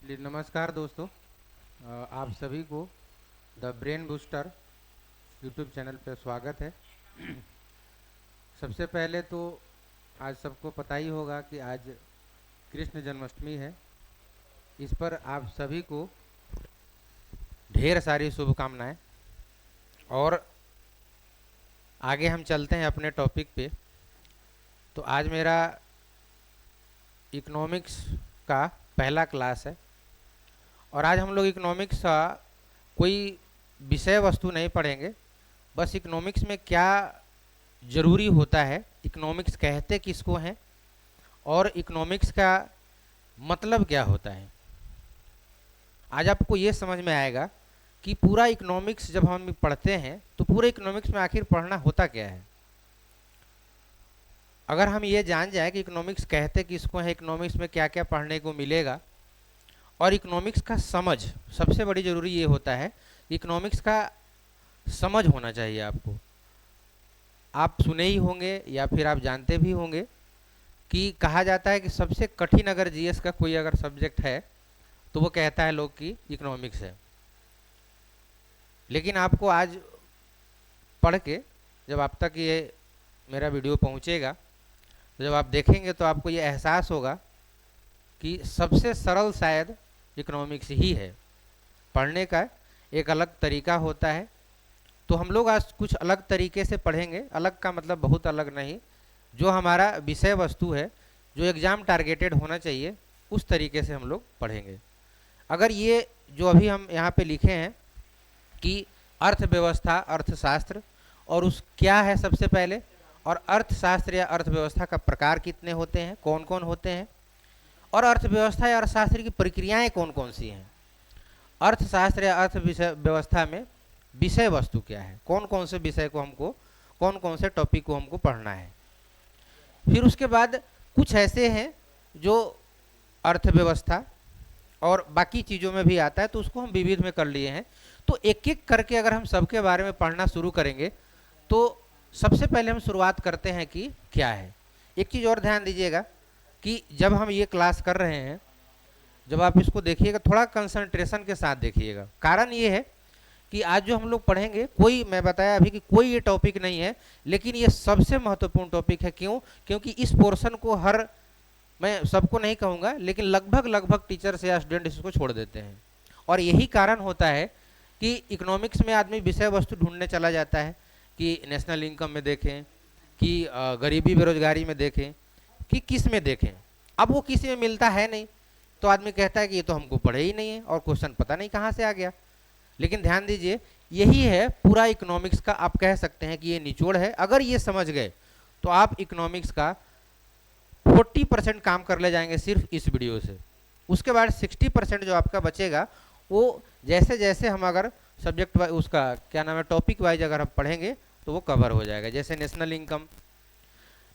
जी, नमस्कार दोस्तों। आप सभी को the brain booster YouTube channel पर स्वागत है। सबसे पहले तो आज सबको पता ही होगा कि आज कृष्ण जन्माष्टमी है। इस पर आप सभी को ढेर सारी शुभकामनाएं। और आगे हम चलते हैं अपने टॉपिक पे। तो आज मेरा इकोनॉमिक्स का पहला क्लास है और आज हम लोग इकोनॉमिक्स का कोई विषय वस्तु नहीं पढ़ेंगे। बस इकोनॉमिक्स में क्या ज़रूरी होता है, इकोनॉमिक्स कहते किसको हैं और इकोनॉमिक्स का मतलब क्या होता है, आज आपको ये समझ में आएगा कि पूरा इकोनॉमिक्स जब हम पढ़ते हैं तो पूरे इकोनॉमिक्स में आखिर पढ़ना होता क्या है। अगर हम ये जान जाए कि इकोनॉमिक्स कहते किसको है, इकोनॉमिक्स में क्या क्या पढ़ने को मिलेगा और इकोनॉमिक्स का समझ, सबसे बड़ी ज़रूरी ये होता है इकोनॉमिक्स का समझ होना चाहिए आपको। आप सुने ही होंगे या फिर आप जानते भी होंगे कि कहा जाता है कि सबसे कठिन अगर जीएस का कोई अगर सब्जेक्ट है तो वो कहता है लोग कि इकोनॉमिक्स है। लेकिन आपको आज पढ़ के जब आप तक ये मेरा वीडियो पहुंचेगा तो जब आप देखेंगे तो आपको ये एहसास होगा कि सबसे सरल शायद इकोनॉमिक्स ही है। पढ़ने का एक अलग तरीका होता है, तो हम लोग आज कुछ अलग तरीके से पढ़ेंगे। अलग का मतलब बहुत अलग नहीं, जो हमारा विषय वस्तु है, जो एग्ज़ाम टारगेटेड होना चाहिए, उस तरीके से हम लोग पढ़ेंगे। अगर ये जो अभी हम यहाँ पे लिखे हैं कि अर्थव्यवस्था, अर्थशास्त्र और उस क्या है सबसे पहले, और अर्थशास्त्र या अर्थव्यवस्था का प्रकार कितने होते हैं, कौन कौन होते हैं, और अर्थव्यवस्था या अर्थशास्त्र की प्रक्रियाएं कौन कौन सी हैं, अर्थशास्त्र या अर्थव्यवस्था में विषय वस्तु क्या है, कौन कौन से विषय को हमको, कौन कौन से टॉपिक को हमको पढ़ना है। फिर उसके बाद कुछ ऐसे हैं जो अर्थव्यवस्था और बाकी चीज़ों में भी आता है, तो उसको हम विविध में कर लिए हैं। तो एक एक करके अगर हम सबके बारे में पढ़ना शुरू करेंगे तो सबसे पहले हम शुरुआत करते हैं कि क्या है। एक चीज़ और ध्यान दीजिएगा कि जब हम ये क्लास कर रहे हैं, जब आप इसको देखिएगा थोड़ा कंसंट्रेशन के साथ देखिएगा। कारण ये है कि आज जो हम लोग पढ़ेंगे, कोई, मैं बताया अभी कि कोई ये टॉपिक नहीं है, लेकिन ये सबसे महत्वपूर्ण टॉपिक है। क्यों? क्योंकि इस पोर्शन को हर, मैं सबको नहीं कहूँगा, लेकिन लगभग लगभग टीचर्स या स्टूडेंट इसको छोड़ देते हैं। और यही कारण होता है कि इकोनॉमिक्स में आदमी विषय वस्तु ढूंढने चला जाता है कि नेशनल इनकम में देखें, कि गरीबी बेरोजगारी में देखें, कि किस में देखें। अब वो किसी में मिलता है नहीं, तो आदमी कहता है कि ये तो हमको पढ़े ही नहीं है और क्वेश्चन पता नहीं कहाँ से आ गया। लेकिन ध्यान दीजिए, यही है पूरा इकोनॉमिक्स का, आप कह सकते हैं कि ये निचोड़ है। अगर ये समझ गए तो आप इकोनॉमिक्स का 40% काम कर ले जाएंगे सिर्फ इस वीडियो से। उसके बाद 60% जो आपका बचेगा वो जैसे जैसे हम अगर सब्जेक्ट उसका क्या नाम है, टॉपिक वाइज अगर हम पढ़ेंगे तो वो कवर हो जाएगा। जैसे नेशनल इनकम,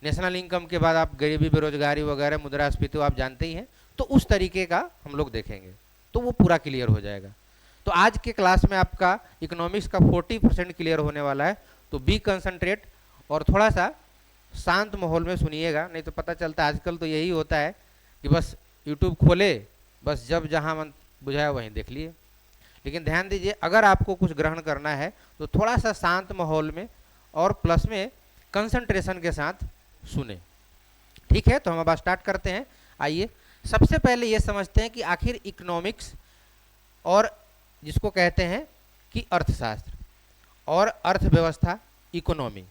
नेशनल इनकम के बाद आप गरीबी बेरोजगारी वगैरह, मुद्रास्फीति आप जानते ही हैं, तो उस तरीके का हम लोग देखेंगे तो वो पूरा क्लियर हो जाएगा। तो आज के क्लास में आपका इकोनॉमिक्स का 40% क्लियर होने वाला है। तो बी कंसंट्रेट और थोड़ा सा शांत माहौल में सुनिएगा, नहीं तो पता चलता है आजकल तो यही होता है कि बस यूट्यूब खोले, बस जब जहाँ मन बुझाया वहीं देख लिए। लेकिन ध्यान दीजिए, अगर आपको कुछ ग्रहण करना है तो थोड़ा सा शांत माहौल में और प्लस में कंसंट्रेशन के साथ सुने। ठीक है, तो हम अब स्टार्ट करते हैं। आइए सबसे पहले ये समझते हैं कि आखिर इकोनॉमिक्स और जिसको कहते हैं कि अर्थशास्त्र और अर्थव्यवस्था, इकोनॉमी,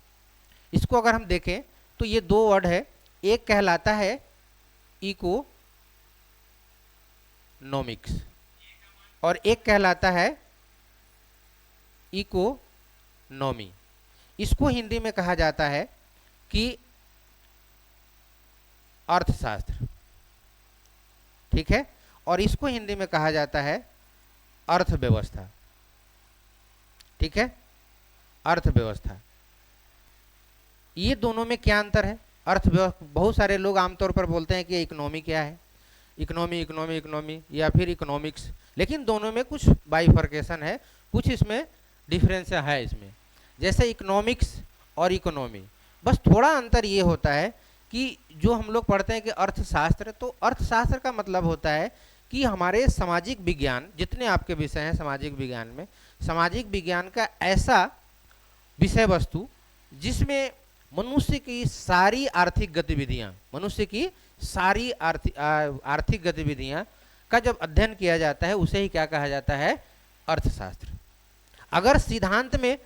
इसको अगर हम देखें तो ये दो वर्ड है। एक कहलाता है इकोनॉमिक्स और एक कहलाता है इकोनॉमी। इसको हिंदी में कहा जाता है कि अर्थशास्त्र, ठीक है, और इसको हिंदी में कहा जाता है अर्थव्यवस्था। ठीक है, अर्थव्यवस्था। ये दोनों में क्या अंतर है? अर्थव्यवस्था, बहुत सारे लोग आमतौर पर बोलते हैं कि इकोनॉमी क्या है, इकोनॉमी इकोनॉमी इकोनॉमी या फिर इकोनॉमिक्स, लेकिन दोनों में कुछ बाइफर्केशन है, कुछ इसमें डिफरेंस है इसमें। जैसे इकोनॉमिक्स और इकोनॉमी, बस थोड़ा अंतर ये होता है कि जो हम लोग पढ़ते हैं कि अर्थशास्त्र, तो अर्थशास्त्र का मतलब होता है कि हमारे सामाजिक विज्ञान, जितने आपके विषय हैं सामाजिक विज्ञान में, सामाजिक विज्ञान का ऐसा विषय वस्तु जिसमें मनुष्य की सारी आर्थिक गतिविधियां, मनुष्य की सारी आर्थिक गतिविधियां का जब अध्ययन किया जाता है उसे ही क्या कहा जाता है? अर्थशास्त्र। अगर सिद्धांत में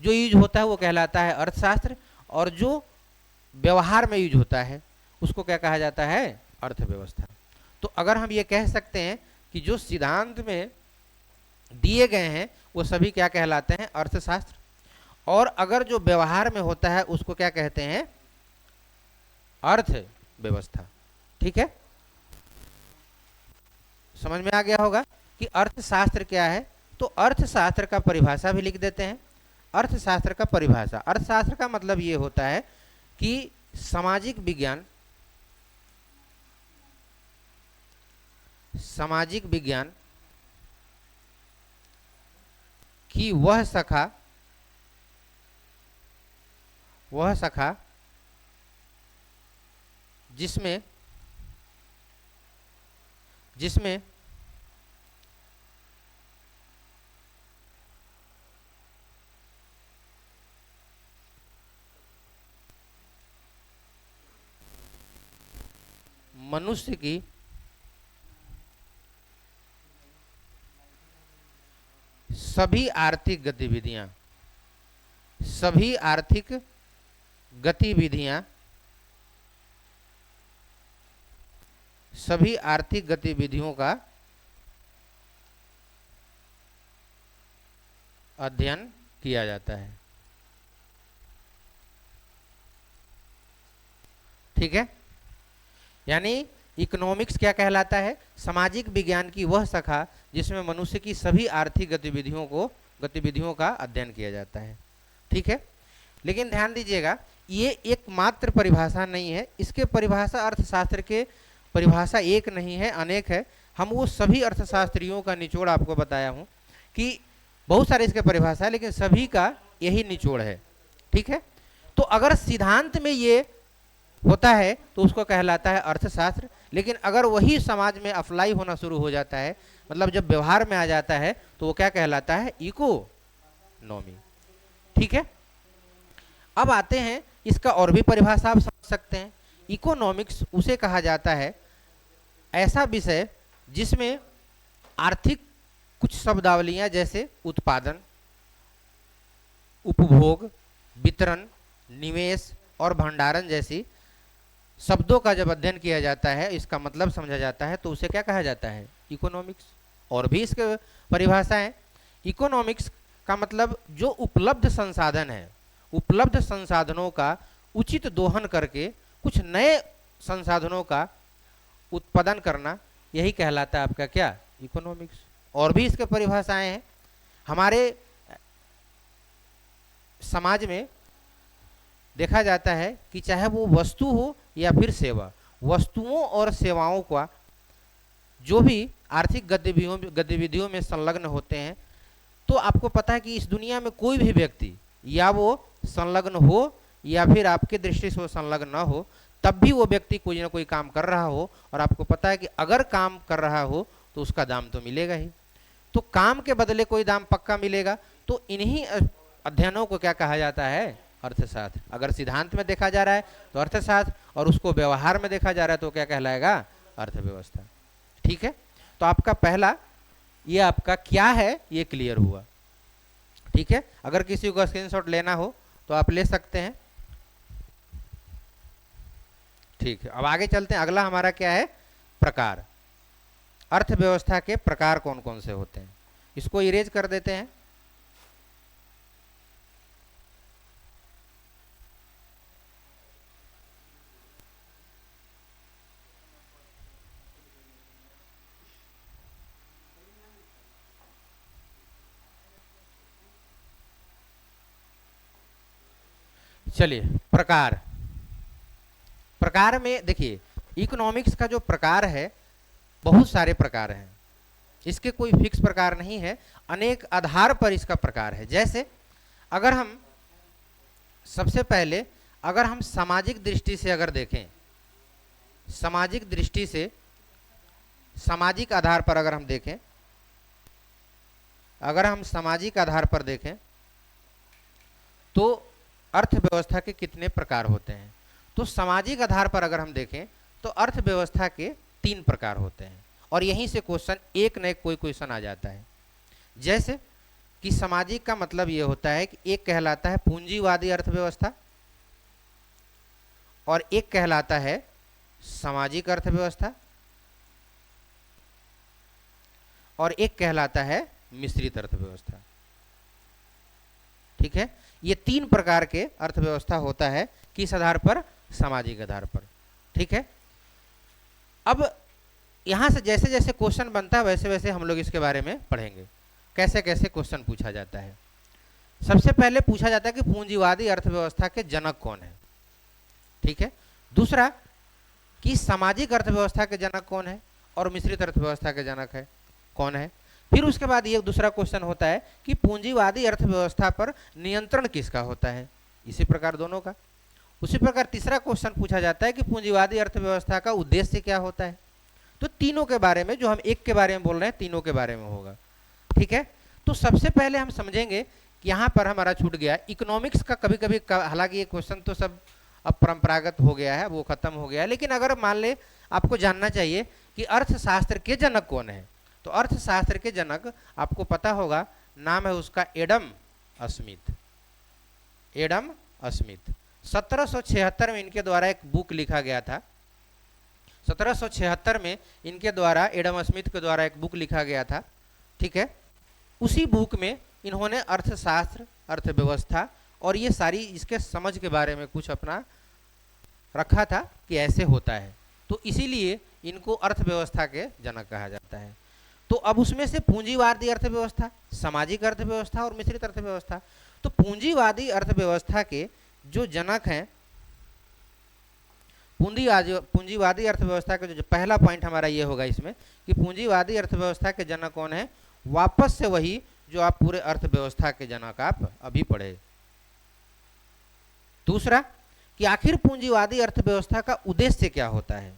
जो यूज होता है वो कहलाता है अर्थशास्त्र, और जो व्यवहार में यूज होता है उसको क्या कहा जाता है? अर्थव्यवस्था। तो अगर हम ये कह सकते हैं कि जो सिद्धांत में दिए गए हैं वो सभी क्या कहलाते हैं? अर्थशास्त्र। और अगर जो व्यवहार में होता है उसको क्या कहते हैं? अर्थव्यवस्था। ठीक है, समझ में आ गया होगा कि अर्थशास्त्र क्या है। तो अर्थशास्त्र का परिभाषा भी लिख देते हैं। अर्थशास्त्र का परिभाषा, अर्थशास्त्र का मतलब ये होता है कि सामाजिक विज्ञान, सामाजिक विज्ञान की वह शाखा जिसमें मनुष्य की सभी आर्थिक गतिविधियां सभी आर्थिक गतिविधियों का अध्ययन किया जाता है। ठीक है, यानी इकोनॉमिक्स क्या कहलाता है? सामाजिक विज्ञान की वह शाखा जिसमें मनुष्य की सभी आर्थिक गतिविधियों का अध्ययन किया जाता है। ठीक है, लेकिन ध्यान दीजिएगा ये एकमात्र परिभाषा नहीं है। इसके परिभाषा, अर्थशास्त्र के परिभाषा एक नहीं है, अनेक है। हम वो सभी अर्थशास्त्रियों का निचोड़ आपको बताया हूं कि बहुत सारे इसके परिभाषा है, लेकिन सभी का यही निचोड़ है। ठीक है, तो अगर सिद्धांत में ये होता है तो उसको कहलाता है अर्थशास्त्र, लेकिन अगर वही समाज में अप्लाई होना शुरू हो जाता है, मतलब जब व्यवहार में आ जाता है, तो वो क्या कहलाता है? इकोनॉमी। ठीक है, अब आते हैं, इसका और भी परिभाषा आप समझ सकते हैं। इकोनॉमिक्स उसे कहा जाता है ऐसा विषय जिसमें आर्थिक कुछ शब्दावलियां जैसे उत्पादन, उपभोग, वितरण, निवेश और भंडारण जैसी शब्दों का जब अध्ययन किया जाता है, इसका मतलब समझा जाता है, तो उसे क्या कहा जाता है? इकोनॉमिक्स। और भी इसके परिभाषा है। इकोनॉमिक्स का मतलब जो उपलब्ध संसाधन है, उपलब्ध संसाधनों का उचित दोहन करके कुछ नए संसाधनों का उत्पादन करना, यही कहलाता है आपका क्या? इकोनॉमिक्स। और भी इसके परिभाषाएं हैं। हमारे समाज में देखा जाता है कि चाहे वो वस्तु हो या फिर सेवा, वस्तुओं और सेवाओं का जो भी आर्थिक गतिविधियों में संलग्न होते हैं, तो आपको पता है कि इस दुनिया में कोई भी व्यक्ति, या वो संलग्न हो या फिर आपके दृष्टि से वो संलग्न न हो, तब भी वो व्यक्ति कोई ना कोई काम कर रहा हो, और आपको पता है कि अगर काम कर रहा हो तो उसका दाम तो मिलेगा ही। तो काम के बदले कोई दाम पक्का मिलेगा। तो इन्हीं अध्ययनों को क्या कहा जाता है? अर्थशास्त्र। अगर सिद्धांत में देखा जा रहा है तो अर्थशास्त्र, और उसको व्यवहार में देखा जा रहा है तो क्या कहलाएगा? अर्थव्यवस्था। ठीक है, तो आपका पहला ये आपका क्या है ये क्लियर हुआ। ठीक है, अगर किसी को स्क्रीनशॉट लेना हो तो आप ले सकते हैं। ठीक है, अब आगे चलते हैं। अगला हमारा क्या है? प्रकार। अर्थव्यवस्था के प्रकार कौन कौन से होते हैं, इसको इरेज कर देते हैं। चलिए, प्रकार। प्रकार में देखिए, इकोनॉमिक्स का जो प्रकार है, बहुत सारे प्रकार हैं। इसके कोई फिक्स प्रकार नहीं है, अनेक आधार पर इसका प्रकार है। जैसे अगर हम सबसे पहले अगर हम सामाजिक दृष्टि से अगर देखें, सामाजिक दृष्टि से सामाजिक आधार पर अगर हम देखें, अगर हम सामाजिक आधार पर देखें तो अर्थव्यवस्था के कितने प्रकार होते हैं। तो सामाजिक आधार पर अगर हम देखें तो अर्थव्यवस्था के 3 प्रकार होते हैं और यहीं से क्वेश्चन एक न एक कोई क्वेश्चन आ जाता है। जैसे कि सामाजिक का मतलब ये होता है कि एक कहलाता है पूंजीवादी अर्थव्यवस्था और एक कहलाता है सामाजिक अर्थव्यवस्था और एक कहलाता है मिश्रित अर्थव्यवस्था। ठीक है, ये 3 प्रकार के अर्थव्यवस्था होता है, किस आधार पर, सामाजिक आधार पर। ठीक है, अब यहां से जैसे जैसे क्वेश्चन बनता है वैसे वैसे हम लोग इसके बारे में पढ़ेंगे, कैसे कैसे क्वेश्चन पूछा जाता है। सबसे पहले पूछा जाता है कि पूंजीवादी अर्थव्यवस्था के जनक कौन है। ठीक है, दूसरा कि सामाजिक अर्थव्यवस्था के जनक कौन है और मिश्रित अर्थव्यवस्था के जनक है कौन है। फिर उसके बाद ये दूसरा क्वेश्चन होता है कि पूंजीवादी अर्थव्यवस्था पर नियंत्रण किसका होता है, इसी प्रकार दोनों का। उसी प्रकार तीसरा क्वेश्चन पूछा जाता है कि पूंजीवादी अर्थव्यवस्था का उद्देश्य क्या होता है। तो तीनों के बारे में, जो हम एक के बारे में बोल रहे हैं तीनों के बारे में होगा। ठीक है, तो सबसे पहले हम समझेंगे कि यहाँ पर हमारा छूट गया इकोनॉमिक्स का। कभी कभी हालांकि ये क्वेश्चन तो सब अब परंपरागत हो गया है, वो खत्म हो गया है, लेकिन अगर मान ले आपको जानना चाहिए कि अर्थशास्त्र के जनक कौन है, तो अर्थशास्त्र के जनक आपको पता होगा, नाम है उसका एडम स्मिथ। एडम स्मिथ 1776 में इनके द्वारा एक बुक लिखा गया था। 1776 में इनके द्वारा, एडम स्मिथ के द्वारा एक बुक लिखा गया था। ठीक है, उसी बुक में इन्होंने अर्थशास्त्र, अर्थव्यवस्था और ये सारी इसके समझ के बारे में कुछ अपना रखा था कि ऐसे होता है, तो इसीलिए इनको अर्थव्यवस्था के जनक कहा जाता है। तो अब उसमें से पूंजीवादी अर्थव्यवस्था, सामाजिक अर्थव्यवस्था और मिश्रित अर्थव्यवस्था। तो पूंजीवादी अर्थव्यवस्था के जो जनक हैं, पूंजीवादी अर्थव्यवस्था का जो पहला पॉइंट हमारा ये होगा इसमें कि पूंजीवादी अर्थव्यवस्था के जनक कौन है, वापस से वही जो आप पूरे अर्थव्यवस्था के जनक आप अभी पढ़े। दूसरा कि आखिर पूंजीवादी अर्थव्यवस्था का उद्देश्य क्या होता है।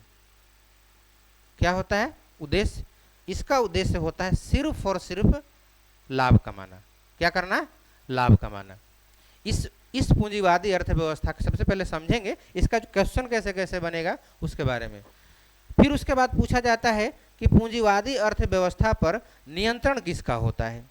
क्या होता है उद्देश्य? इसका उद्देश्य होता है सिर्फ और सिर्फ लाभ कमाना। क्या करना? लाभ कमाना। इस पूंजीवादी अर्थव्यवस्था को सबसे पहले समझेंगे, इसका क्वेश्चन कैसे कैसे बनेगा उसके बारे में। फिर उसके बाद पूछा जाता है कि पूंजीवादी अर्थव्यवस्था पर नियंत्रण किसका होता है।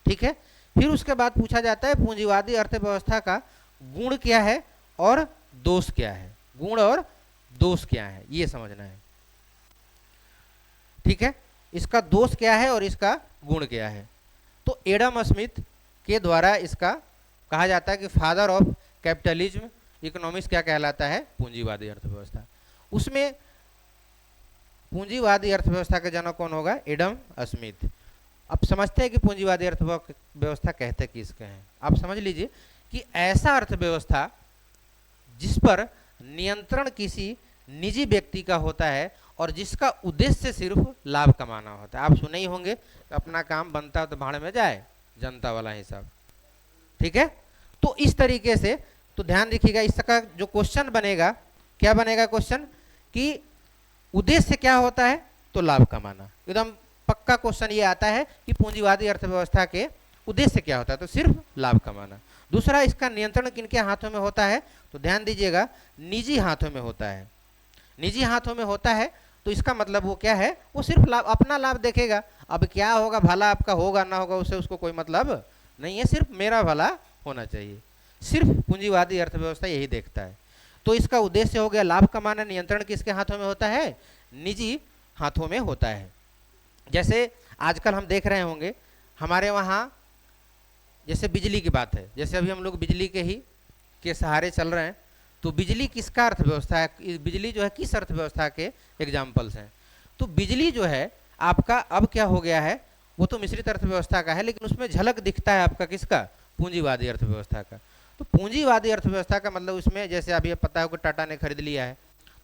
ठीक है, फिर उसके बाद पूछा जाता है पूंजीवादी अर्थव्यवस्था का गुण क्या है और दोष क्या है। गुण और दोष क्या है ये समझना है। ठीक है, इसका दोष क्या है और इसका गुण क्या है। तो एडम स्मिथ के द्वारा इसका कहा जाता है कि फादर ऑफ कैपिटलिज्म इकोनॉमिक्स क्या कहलाता है, पूंजीवादी अर्थव्यवस्था। उसमें पूंजीवादी अर्थव्यवस्था के जनक कौन होगा, एडम स्मिथ। अब समझते हैं कि पूंजीवादी अर्थव्यवस्था कहते किसके हैं। आप समझ लीजिए कि ऐसा अर्थव्यवस्था जिस पर नियंत्रण किसी निजी व्यक्ति का होता है और जिसका उद्देश्य सिर्फ लाभ कमाना होता है। आप सुने ही होंगे, अपना काम बनता तो भाड़ में जाए, जनता वाला हिसाब। ठीक है, तो इस तरीके से तो ध्यान रखिएगा, इसका जो क्वेश्चन बनेगा, क्या बनेगा क्वेश्चन कि उद्देश्य क्या होता है, तो लाभ कमाना। एकदम पक्का क्वेश्चन ये आता है कि पूंजीवादी अर्थव्यवस्था के उद्देश्य क्या होता है, तो सिर्फ लाभ कमाना। दूसरा, इसका नियंत्रण किनके हाथों में होता है, तो ध्यान दीजिएगा निजी हाथों में होता है। निजी हाथों में होता है तो इसका मतलब वो क्या है, वो सिर्फ लाभ, अपना लाभ देखेगा। अब क्या होगा, भला आपका होगा ना होगा उससे उसको कोई मतलब नहीं है, सिर्फ मेरा भला होना चाहिए। सिर्फ पूंजीवादी अर्थव्यवस्था यही देखता है। तो इसका उद्देश्य हो गया लाभ कमाना। नियंत्रण किसके हाथों में होता है, निजी हाथों में होता है। जैसे आजकल हम देख रहे होंगे हमारे वहाँ, जैसे बिजली की बात है, जैसे अभी हम लोग बिजली के सहारे चल रहे हैं, तो बिजली किसका अर्थव्यवस्था है, बिजली जो है किस अर्थव्यवस्था के एग्जाम्पल्स हैं। तो बिजली जो है आपका अब क्या हो गया है, वो तो मिश्रित अर्थव्यवस्था का है, लेकिन उसमें झलक दिखता है आपका किसका, पूंजीवादी अर्थव्यवस्था का। तो पूंजीवादी अर्थव्यवस्था का मतलब उसमें जैसे अभी पता है कि टाटा ने खरीद लिया है,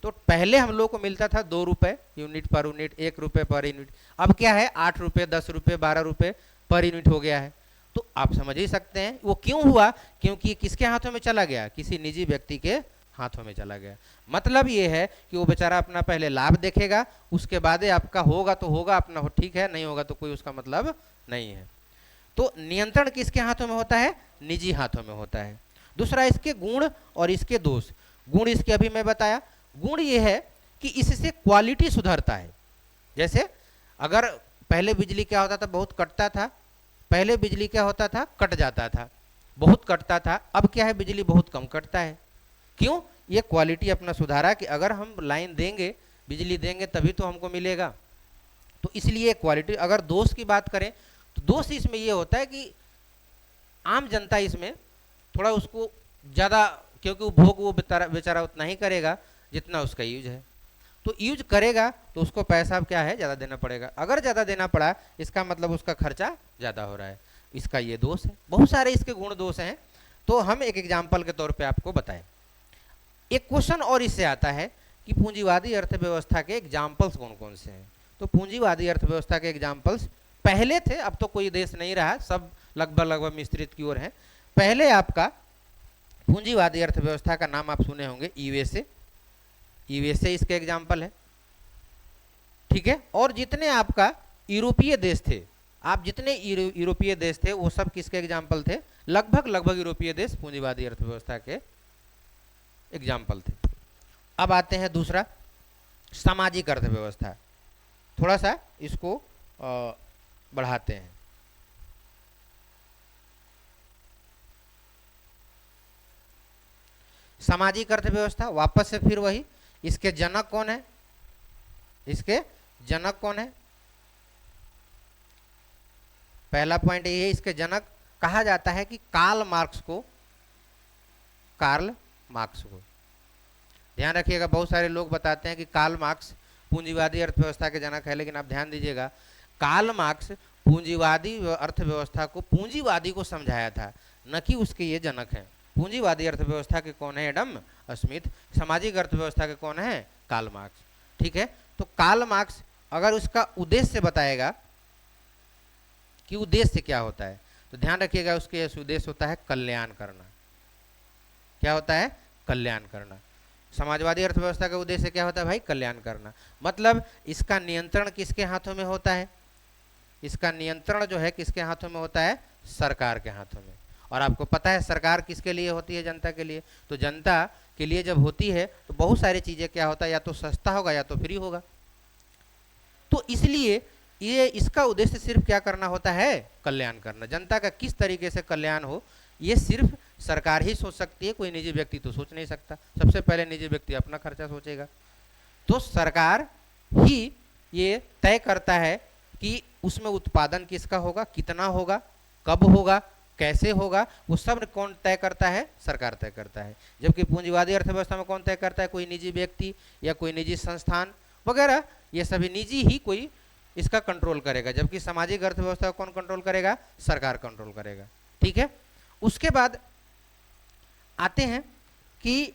तो पहले हम लोग को मिलता था 2 रुपये यूनिट पर यूनिट, 1 रुपये पर यूनिट। अब क्या है 8 रुपये, 10 रुपये, 12 रुपये पर यूनिट हो गया है। तो आप समझ ही सकते हैं वो क्यों हुआ, क्योंकि किसके हाथों में चला गया, किसी निजी व्यक्ति के हाथों में चला गया। मतलब ये है कि वो बेचारा अपना पहले लाभ देखेगा, उसके बाद आपका होगा तो होगा, अपना हो ठीक है, नहीं होगा तो कोई उसका मतलब नहीं है। तो नियंत्रण किसके हाथों में होता है? निजी हाथों में होता है। दूसरा इसके गुण और इसके दोष। गुण इसके अभी मैं बताया। गुण ये है कि इससे क्वालिटी सुधरता है। जैसे अगर पहले बिजली क्या होता था, बहुत कटता था। पहले बिजली क्या होता था, कट जाता था, बहुत कटता था। अब क्या है, बिजली बहुत कम कटता है। क्यों? ये क्वालिटी अपना सुधारा कि अगर हम लाइन देंगे, बिजली देंगे तभी तो हमको मिलेगा। तो इसलिए क्वालिटी। अगर दोष की बात करें तो दोष इसमें ये होता है कि आम जनता इसमें थोड़ा उसको ज़्यादा, क्योंकि उपभोग वो बेचारा उतना ही करेगा जितना उसका यूज है। तो यूज करेगा तो उसको पैसा क्या है, ज़्यादा देना पड़ेगा। अगर ज़्यादा देना पड़ा इसका मतलब उसका खर्चा ज़्यादा हो रहा है। इसका ये दोष है। बहुत सारे इसके गुण दोष हैं। तो हम एक एग्जाम्पल के तौर पे आपको बताएं। एक क्वेश्चन और इससे आता है कि पूंजीवादी अर्थव्यवस्था के एग्जाम्पल्स कौन कौन से हैं। तो पूंजीवादी अर्थव्यवस्था के एग्जाम्पल्स पहले थे, अब तो कोई देश नहीं रहा, सब लगभग मिश्रित की ओर है। पहले आपका पूंजीवादी अर्थव्यवस्था का नाम आप सुने होंगे, यूएसए। यूएसए इसके एग्जाम्पल है, ठीक है। और जितने आपका यूरोपीय देश थे, आप जितने यूरोपीय देश थे वो सब किसके एग्जाम्पल थे? लगभग यूरोपीय देश पूंजीवादी अर्थव्यवस्था के एग्जाम्पल थे। अब आते हैं दूसरा, सामाजिक अर्थव्यवस्था। थोड़ा सा इसको बढ़ाते हैं। सामाजिक अर्थव्यवस्था वापस से फिर वही। इसके जनक कौन है? इसके जनक कौन है? पहला पॉइंट ये है, इसके जनक कहा जाता है कि कार्ल मार्क्स को। ध्यान रखिएगा, बहुत सारे लोग बताते हैं कि कार्ल मार्क्स पूंजीवादी अर्थव्यवस्था के जनक है, लेकिन आप ध्यान दीजिएगा, कार्ल मार्क्स पूंजीवादी अर्थव्यवस्था को, पूंजीवादी को समझाया था, न कि उसके ये जनक हैं। पूंजीवादी अर्थव्यवस्था के कौन है? Adam Smith. सामाजिक अर्थव्यवस्था के कौन है? कार्ल मार्क्स, ठीक है। तो कार्ल मार्क्स अगर उसका उद्देश्य बताएगा कि उद्देश्य क्या होता है, तो ध्यान रखिएगा, उसके उद्देश्य होता है कल्याण करना। क्या होता है? कल्याण करना। समाजवादी अर्थव्यवस्था का उद्देश्य क्या होता है भाई? कल्याण करना। मतलब इसका नियंत्रण किसके हाथों में होता है? इसका नियंत्रण जो है किसके हाथों में होता है? सरकार के हाथों में। और आपको पता है सरकार किसके लिए होती है? जनता के लिए। तो जनता के लिए जब होती है तो बहुत सारी चीजें क्या होता है, या तो सस्ता होगा या तो फ्री होगा। तो इसलिए ये इसका उद्देश्य सिर्फ क्या करना होता है? कल्याण करना। जनता का किस तरीके से कल्याण हो, ये सिर्फ सरकार ही सोच सकती है, कोई निजी व्यक्ति तो सोच नहीं सकता। सबसे पहले निजी व्यक्ति अपना खर्चा सोचेगा। तो सरकार ही ये तय करता है कि उसमें उत्पादन किसका होगा, कितना होगा, कब होगा, कैसे होगा, वो सब कौन तय करता है? सरकार तय करता है। जबकि पूंजीवादी अर्थव्यवस्था में कौन तय करता है? कोई निजी व्यक्ति या कोई निजी संस्थान वगैरह, ये सभी निजी ही कोई इसका कंट्रोल करेगा। जबकि सामाजिक अर्थव्यवस्था कौन कंट्रोल करेगा? सरकार कंट्रोल करेगा, ठीक है। उसके बाद आते हैं कि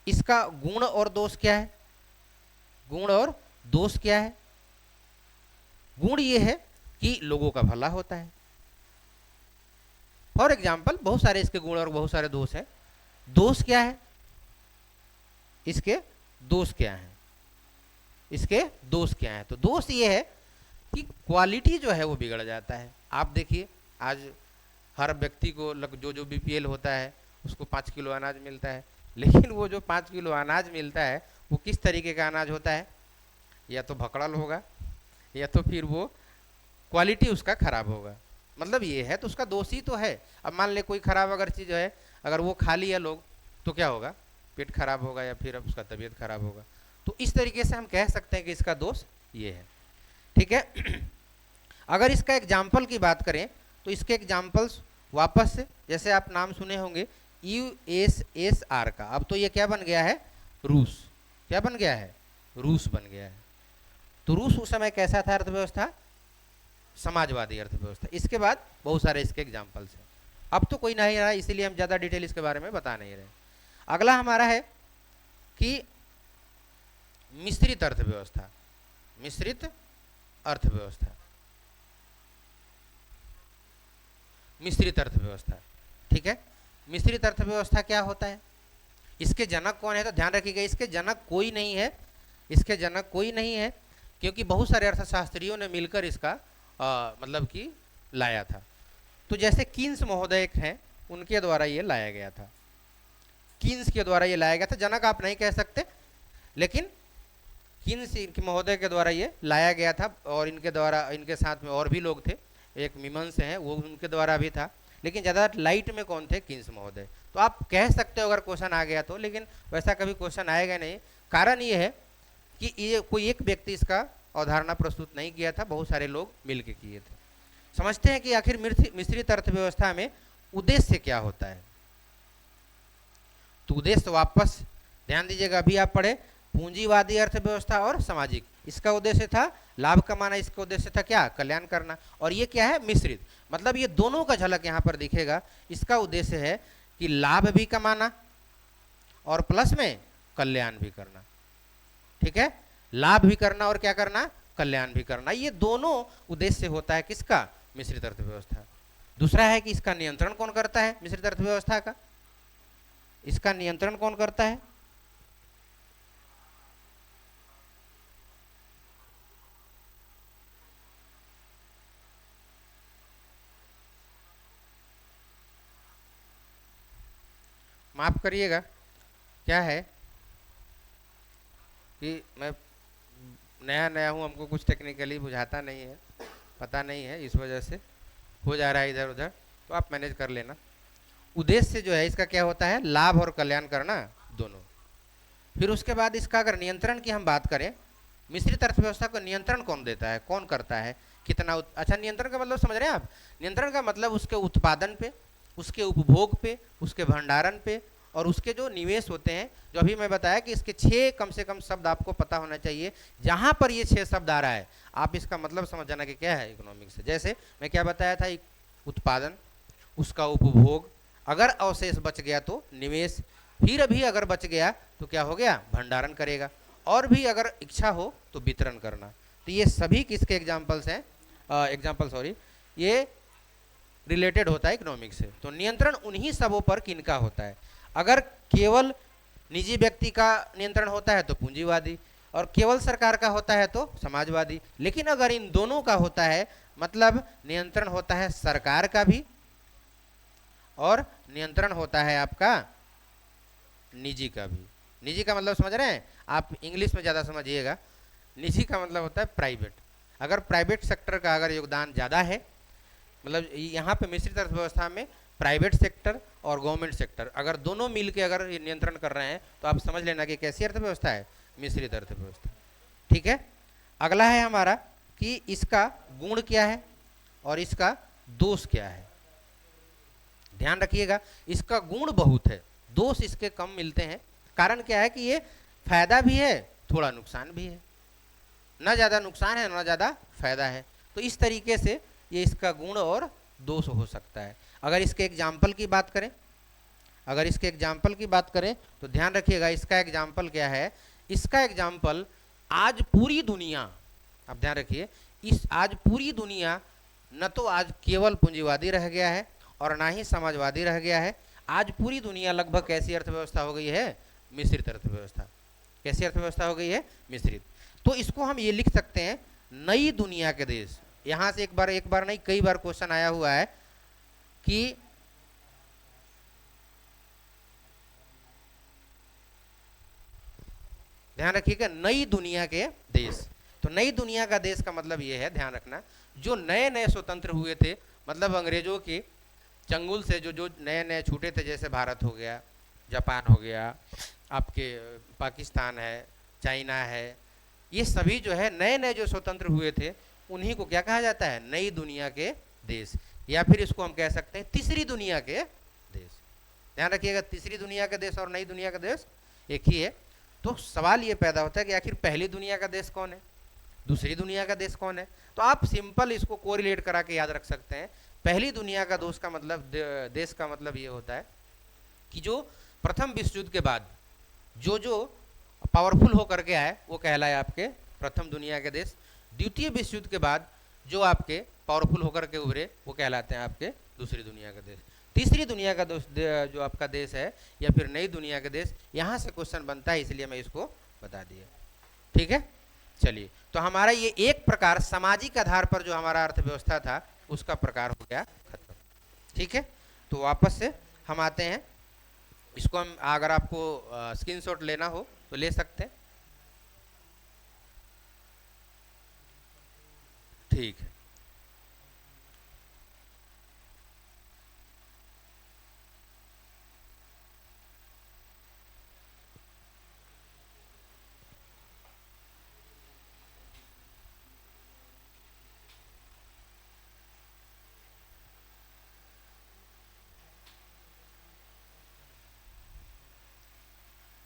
इसका गुण और दोष क्या है। गुण और दोष क्या है? गुण ये है कि लोगों का भला होता है। फॉर एग्जाम्पल, बहुत सारे इसके गुण और बहुत सारे दोष है। दोष क्या है? इसके दोष क्या है? इसके दोष क्या है? तो दोष ये है कि क्वालिटी जो है वो बिगड़ जाता है। आप देखिए, आज हर व्यक्ति को जो बीपीएल होता है उसको 5 किलो अनाज मिलता है, लेकिन वो जो 5 किलो अनाज मिलता है वो किस तरीके का अनाज होता है? या तो भकड़ल होगा या तो फिर वो क्वालिटी उसका खराब होगा। मतलब ये है, तो उसका दोष ही तो है। अब मान ले कोई खराब अगर चीज़ है, अगर वो खा लिया लोग तो क्या होगा? पेट खराब होगा या फिर उसका तबीयत खराब होगा। तो इस तरीके से हम कह सकते हैं कि इसका दोष ये है, ठीक है। अगर इसका एग्जाम्पल की बात करें तो इसके एग्जाम्पल्स वापस से, जैसे आप नाम सुने होंगे यूएसएसआर का, अब तो ये क्या बन गया है? रूस। क्या बन गया है? रूस बन गया है। तो रूस उस समय कैसा था अर्थव्यवस्था? समाजवादी अर्थव्यवस्था। इसके बाद बहुत सारे इसके एग्जाम्पल्स हैं। अब तो कोई नहीं रहा, इसीलिए हम ज़्यादा डिटेल इसके बारे में बता नहीं रहे। अगला हमारा है कि मिश्रित अर्थव्यवस्था। मिश्रित अर्थव्यवस्था, मिश्रित अर्थव्यवस्था, ठीक है। मिश्रित अर्थव्यवस्था क्या होता है? इसके जनक कौन है? तो ध्यान रखिएगा, इसके जनक कोई नहीं है, इसके जनक कोई नहीं है, क्योंकि बहुत सारे अर्थशास्त्रियों ने मिलकर इसका मतलब कि लाया था। तो जैसे कीन्स महोदय हैं, उनके द्वारा ये लाया गया था, कीन्स के द्वारा ये लाया गया था। जनक आप नहीं कह सकते, लेकिन कीन्स महोदय के द्वारा ये लाया गया था, और इनके द्वारा, इनके साथ में और भी लोग थे, एक मीमांस हैं, वो उनके द्वारा भी था, लेकिन ज़्यादा लाइट में कौन थे? कीन्स महोदय। तो आप कह सकते हो अगर क्वेश्चन आ गया तो, लेकिन वैसा कभी क्वेश्चन आएगा नहीं। कारण ये है कि ये कोई एक व्यक्ति इसका अवधारणा प्रस्तुत नहीं किया था, बहुत सारे लोग मिल के किए थे। समझते हैं कि आखिर मिश्रित अर्थव्यवस्था में उद्देश्य क्या होता है। तो उद्देश्य वापस ध्यान दीजिएगा, अभी आप पढ़े पूंजीवादी अर्थव्यवस्था और सामाजिक, इसका उद्देश्य था लाभ कमाना, इसका उद्देश्य था क्या? कल्याण करना। और ये क्या है? मिश्रित, मतलब ये दोनों का झलक यहाँ पर दिखेगा। इसका उद्देश्य है कि लाभ भी कमाना और प्लस में कल्याण भी करना। ठीक है, लाभ भी करना और क्या करना? कल्याण भी करना। ये दोनों उद्देश्य होता है किसका? मिश्रित अर्थव्यवस्था। दूसरा है कि इसका नियंत्रण कौन करता है? मिश्रित अर्थव्यवस्था का इसका नियंत्रण कौन करता है? माफ करिएगा, क्या है कि मैं नया नया हूँ, हमको कुछ टेक्निकली बुझाता नहीं है, पता नहीं है, इस वजह से हो जा रहा है इधर उधर, तो आप मैनेज कर लेना। उद्देश्य जो है इसका क्या होता है? लाभ और कल्याण करना दोनों। फिर उसके बाद इसका अगर नियंत्रण की हम बात करें, मिश्रित अर्थव्यवस्था को नियंत्रण कौन देता है? कौन करता है? कितना अच्छा, नियंत्रण का मतलब समझ रहे हैं आप? नियंत्रण का मतलब उसके उत्पादन पे, उसके उपभोग पे, उसके भंडारण पे, और उसके जो निवेश होते हैं। जो अभी मैं बताया कि इसके 6 कम से कम शब्द आपको पता होना चाहिए। जहां पर ये 6 शब्द आ रहा है, आप इसका मतलब समझ जाना कि क्या है इकोनॉमिक्स से। जैसे मैं क्या बताया था, उत्पादन, उसका उपभोग, अगर अवशेष बच गया तो निवेश, फिर अभी अगर बच गया तो क्या हो गया? भंडारण करेगा, और भी अगर इच्छा हो तो वितरण करना। तो ये सभी किसके एग्जाम्पल्स हैं? ये रिलेटेड होता है इकोनॉमिक्स से। तो नियंत्रण उन्हीं सबों पर किनका होता है? अगर केवल निजी व्यक्ति का नियंत्रण होता है तो पूंजीवादी, और केवल सरकार का होता है तो समाजवादी। लेकिन अगर इन दोनों का होता है, मतलब नियंत्रण होता है सरकार का भी और नियंत्रण होता है आपका निजी का भी। निजी का मतलब समझ रहे हैं आप? इंग्लिश में ज़्यादा समझिएगा। निजी का मतलब होता है प्राइवेट। अगर प्राइवेट सेक्टर का अगर योगदान ज़्यादा है, मतलब यहाँ पे मिश्रित अर्थव्यवस्था में प्राइवेट सेक्टर और गवर्नमेंट सेक्टर अगर दोनों मिलके अगर ये नियंत्रण कर रहे हैं, तो आप समझ लेना कि कैसी अर्थव्यवस्था है? मिश्रित अर्थव्यवस्था। ठीक है, अगला है हमारा कि इसका गुण क्या है और इसका दोष क्या है। ध्यान रखिएगा, इसका गुण बहुत है, दोष इसके कम मिलते हैं। कारण क्या है कि ये फायदा भी है, थोड़ा नुकसान भी है, ना ज़्यादा नुकसान है ना ज़्यादा फायदा है। तो इस तरीके से ये इसका गुण और दोष हो सकता है। अगर इसके एग्जाम्पल की बात करें, तो ध्यान रखिएगा, इसका एग्जाम्पल क्या है? इसका एग्जाम्पल आज पूरी दुनिया, आप ध्यान रखिए, आज पूरी दुनिया न तो आज केवल पूंजीवादी रह गया है और ना ही समाजवादी रह गया है। आज पूरी दुनिया लगभग कैसी अर्थव्यवस्था हो गई है? मिश्रित अर्थव्यवस्था। कैसी अर्थव्यवस्था हो गई है? मिश्रित। तो इसको हम ये लिख सकते हैं, नई दुनिया के देश। यहां से एक बार नहीं, कई बार क्वेश्चन आया हुआ है कि ध्यान रखिएगा, नई दुनिया के देश। तो नई दुनिया का देश का मतलब ये है, ध्यान रखना, जो नए नए स्वतंत्र हुए थे, मतलब अंग्रेजों के चंगुल से जो नए नए छूटे थे, जैसे भारत हो गया, जापान हो गया, आपके पाकिस्तान है, चाइना है, ये सभी जो है नए नए जो स्वतंत्र हुए थे, उन्हीं को क्या कहा जाता है? नई दुनिया के देश, या फिर इसको हम कह सकते हैं तीसरी दुनिया के देश। ध्यान रखिएगा, तीसरी दुनिया का देश और नई दुनिया का देश एक ही है। तो सवाल ये पैदा होता है कि आखिर पहली दुनिया का देश कौन है, दूसरी दुनिया का देश कौन है? तो आप सिंपल इसको कोरिलेट करा के याद रख सकते हैं। पहली दुनिया का देश का मतलब ये होता है कि जो प्रथम विश्व युद्ध के बाद जो पावरफुल होकर के आए, वो कहलाए आपके प्रथम दुनिया के देश। द्वितीय विश्व युद्ध के बाद जो आपके पावरफुल होकर के उभरे, वो कहलाते हैं आपके दूसरी दुनिया के देश। तीसरी दुनिया का जो आपका देश है या फिर नई दुनिया का देश, यहाँ से क्वेश्चन बनता है, इसलिए मैं इसको बता दिया। ठीक है, चलिए, तो हमारा ये एक प्रकार सामाजिक आधार पर जो हमारा अर्थव्यवस्था था उसका प्रकार हो गया खत्म। ठीक है, तो वापस से हम आते हैं, इसको हम अगर आपको स्क्रीनशॉट लेना हो तो ले सकते हैं। ठीक है,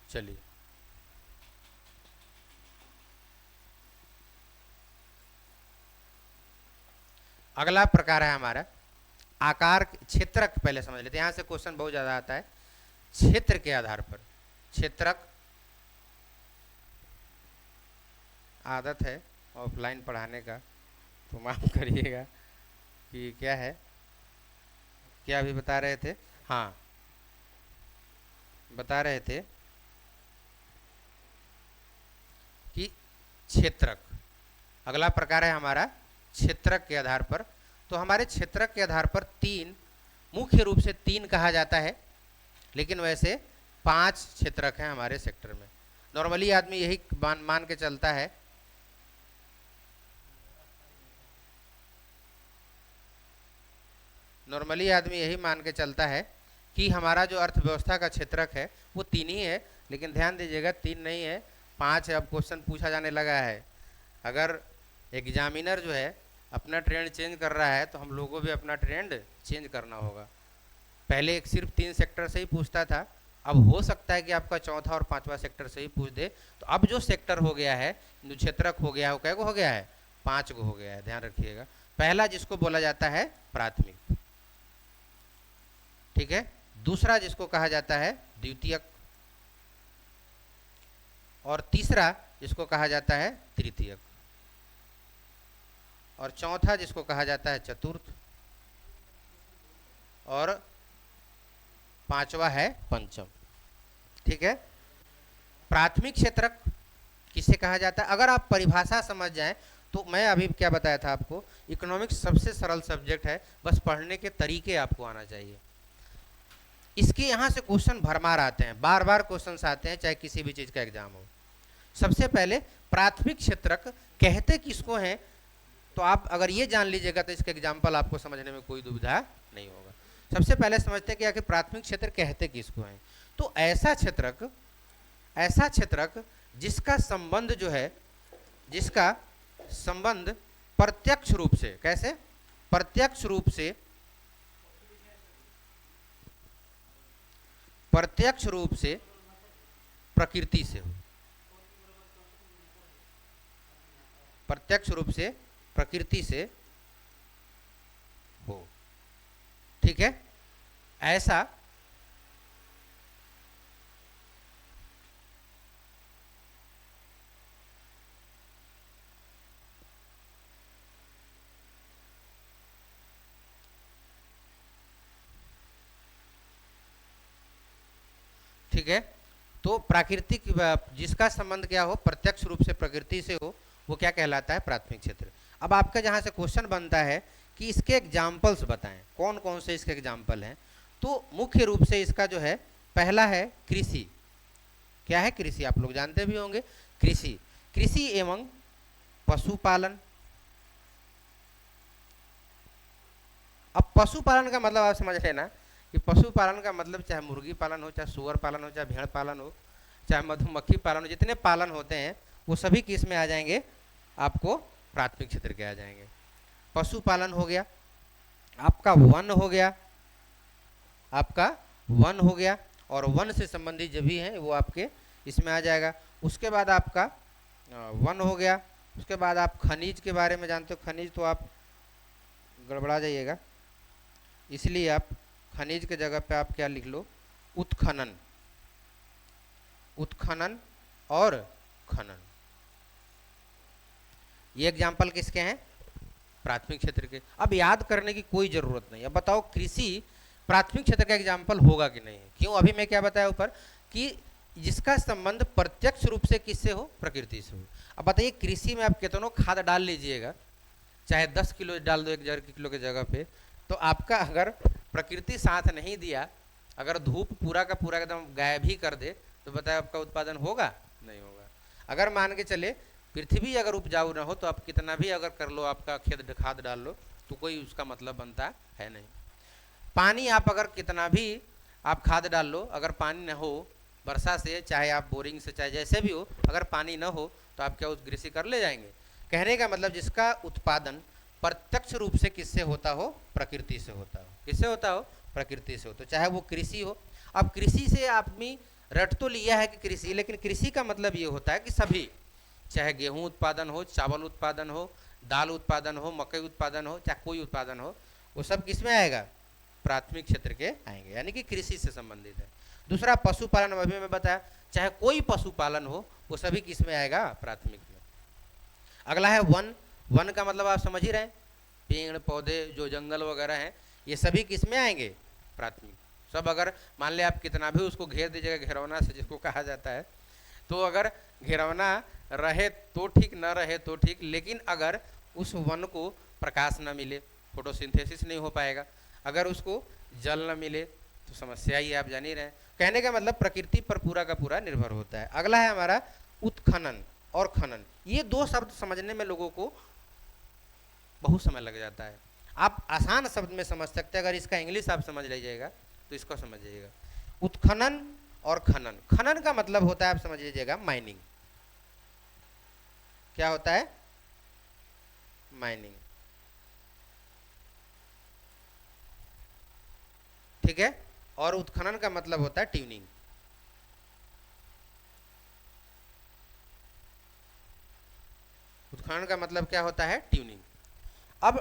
चलिए, अगला प्रकार है हमारा आकार क्षेत्रक। पहले समझ लेते हैं, यहाँ से क्वेश्चन बहुत ज़्यादा आता है। क्षेत्र के आधार पर, क्षेत्रक, आदत है ऑफलाइन पढ़ाने का तो माफ करिएगा कि क्या है, क्या अभी बता रहे थे, हाँ बता रहे थे कि क्षेत्रक, अगला प्रकार है हमारा क्षेत्रक के आधार पर। तो हमारे क्षेत्रक के आधार पर तीन, मुख्य रूप से तीन कहा जाता है, लेकिन वैसे 5 क्षेत्रक हैं हमारे सेक्टर में। नॉर्मली आदमी यही मान के चलता है, नॉर्मली आदमी यही मान के चलता है कि हमारा जो अर्थव्यवस्था का क्षेत्रक है वो 3 ही है, लेकिन ध्यान दीजिएगा 3 नहीं है, 5 है। अब क्वेश्चन पूछा जाने लगा है, अगर एग्जामिनर जो है अपना ट्रेंड चेंज कर रहा है तो हम लोगों को भी अपना ट्रेंड चेंज करना होगा। पहले एक सिर्फ 3 सेक्टर से ही पूछता था, अब हो सकता है कि आपका चौथा और 5वां सेक्टर से ही पूछ दे। तो अब जो सेक्टर हो गया है, जो क्षेत्रक हो गया है, वो कै को हो गया है, 5 को हो गया है, ध्यान रखिएगा। पहला जिसको बोला जाता है प्राथमिक, ठीक है, दूसरा जिसको कहा जाता है द्वितीयक, और तीसरा जिसको कहा जाता है तृतीयक, और चौथा जिसको कहा जाता है चतुर्थ, और 5वां है पंचम। ठीक है, प्राथमिक क्षेत्रक किसे कहा जाता है, अगर आप परिभाषा समझ जाएं तो मैं अभी क्या बताया था आपको, इकोनॉमिक्स सबसे सरल सब्जेक्ट है, बस पढ़ने के तरीके आपको आना चाहिए। इसके यहाँ से क्वेश्चन भरमार आते हैं, बार बार क्वेश्चन आते हैं, चाहे किसी भी चीज़ का एग्जाम हो। सबसे पहले प्राथमिक क्षेत्रक कहते किसको हैं, तो आप अगर ये जान लीजिएगा तो इसका एग्जाम्पल आपको समझने में कोई दुविधा नहीं होगा। सबसे पहले समझते हैं कि आखिर प्राथमिक क्षेत्र कहते किसको हैं। तो ऐसा क्षेत्रक जिसका संबंध जो है, जिसका संबंध प्रत्यक्ष रूप से, कैसे, प्रत्यक्ष रूप से, प्रत्यक्ष रूप से प्रकृति से हो, प्रत्यक्ष रूप से प्रकृति से हो। ठीक है, ऐसा ठीक है, तो प्राकृतिक जिसका संबंध क्या हो, प्रत्यक्ष रूप से प्रकृति से हो, वो क्या कहलाता है, प्राथमिक क्षेत्र। अब आपका जहाँ से क्वेश्चन बनता है कि इसके एग्जाम्पल्स बताएं, कौन कौन से इसके एग्जाम्पल हैं। तो मुख्य रूप से इसका जो है, पहला है कृषि। क्या है कृषि, आप लोग जानते भी होंगे, कृषि, कृषि एवं पशुपालन। अब पशुपालन का मतलब आप समझ लेना कि पशुपालन का मतलब चाहे मुर्गी पालन हो, चाहे सुअर पालन हो, चाहे भेड़ पालन हो, चाहे मधुमक्खी पालन हो, जितने पालन होते हैं वो सभी किस में आ जाएंगे, आपको प्राथमिक क्षेत्र के आ जाएंगे। पशुपालन हो गया, आपका वन हो गया, आपका वन हो गया, और वन से संबंधित जो भी हैं वो आपके इसमें आ जाएगा। उसके बाद आपका वन हो गया, उसके बाद आप खनिज के बारे में जानते हो, खनिज तो आप गड़बड़ा जाइएगा, इसलिए आप खनिज के जगह पे आप क्या लिख लो, उत्खनन, उत्खनन और खनन। ये एग्जाम्पल किसके हैं, प्राथमिक क्षेत्र के। अब याद करने की कोई जरूरत नहीं। अब बताओ कृषि प्राथमिक क्षेत्र का एग्जाम्पल होगा कि नहीं? क्यों? अभी मैं क्या बताया ऊपर कि जिसका संबंध प्रत्यक्ष रूप से किससे हो? प्रकृति से हो। अब बताइए, कृषि में आप कितनों खाद डाल लीजिएगा, चाहे 10 किलो डाल दो 1 किलो की जगह पे, तो आपका अगर प्रकृति साथ नहीं दिया, अगर धूप पूरा का पूरा एकदम गायब ही कर दे, तो बताए आपका उत्पादन होगा? नहीं होगा। अगर मान के चले पृथ्वी अगर उपजाऊ ना हो, तो आप कितना भी अगर कर लो, आपका खेत खाद डाल लो, तो कोई उसका मतलब बनता है नहीं। पानी आप अगर कितना भी आप खाद डाल लो, अगर पानी न हो वर्षा से, चाहे आप बोरिंग से, चाहे जैसे भी हो, अगर पानी न हो तो आप क्या उस कृषि कर ले जाएंगे? कहने का मतलब जिसका उत्पादन प्रत्यक्ष रूप से किससे होता हो? प्रकृति से होता हो। किससे होता हो? प्रकृति से हो। तो चाहे वो कृषि हो। अब कृषि से आदमी रट तो लिया है कि कृषि, लेकिन कृषि का मतलब ये होता है कि सभी, चाहे गेहूं उत्पादन हो, चावल उत्पादन हो, दाल उत्पादन हो, मकई उत्पादन हो, चाहे कोई उत्पादन हो, वो सब किस में आएगा? प्राथमिक क्षेत्र के आएंगे, यानी कि कृषि से संबंधित है। दूसरा पशुपालन, अभी मैं बताया, चाहे कोई पशुपालन हो, वो सभी किस में आएगा? प्राथमिक में। अगला है वन। वन का मतलब आप समझ ही रहे हैं, पेड़ पौधे जो जंगल वगैरह हैं, ये सभी किस में आएंगे? प्राथमिक। सब अगर मान ले आप कितना भी उसको घेर दीजिएगा, घेरौना से जिसको कहा जाता है, तो अगर घेरौना रहे तो ठीक, न रहे तो ठीक, लेकिन अगर उस वन को प्रकाश न मिले, फोटोसिंथेसिस नहीं हो पाएगा। अगर उसको जल न मिले तो समस्या ही आप जान ही रहे हैं। कहने का मतलब प्रकृति पर पूरा का पूरा निर्भर होता है। अगला है हमारा उत्खनन और खनन। ये दो शब्द समझने में लोगों को बहुत समय लग जाता है। आप आसान शब्द में समझ सकते हैं, अगर इसका इंग्लिश आप समझ लीजिएगा तो इसको समझ लीजिएगा। उत्खनन और खनन। खनन का मतलब होता है, आप समझ लीजिएगा, माइनिंग। क्या होता है? माइनिंग। ठीक है। और उत्खनन का मतलब होता है ट्यूनिंग। उत्खनन का मतलब क्या होता है? ट्यूनिंग। अब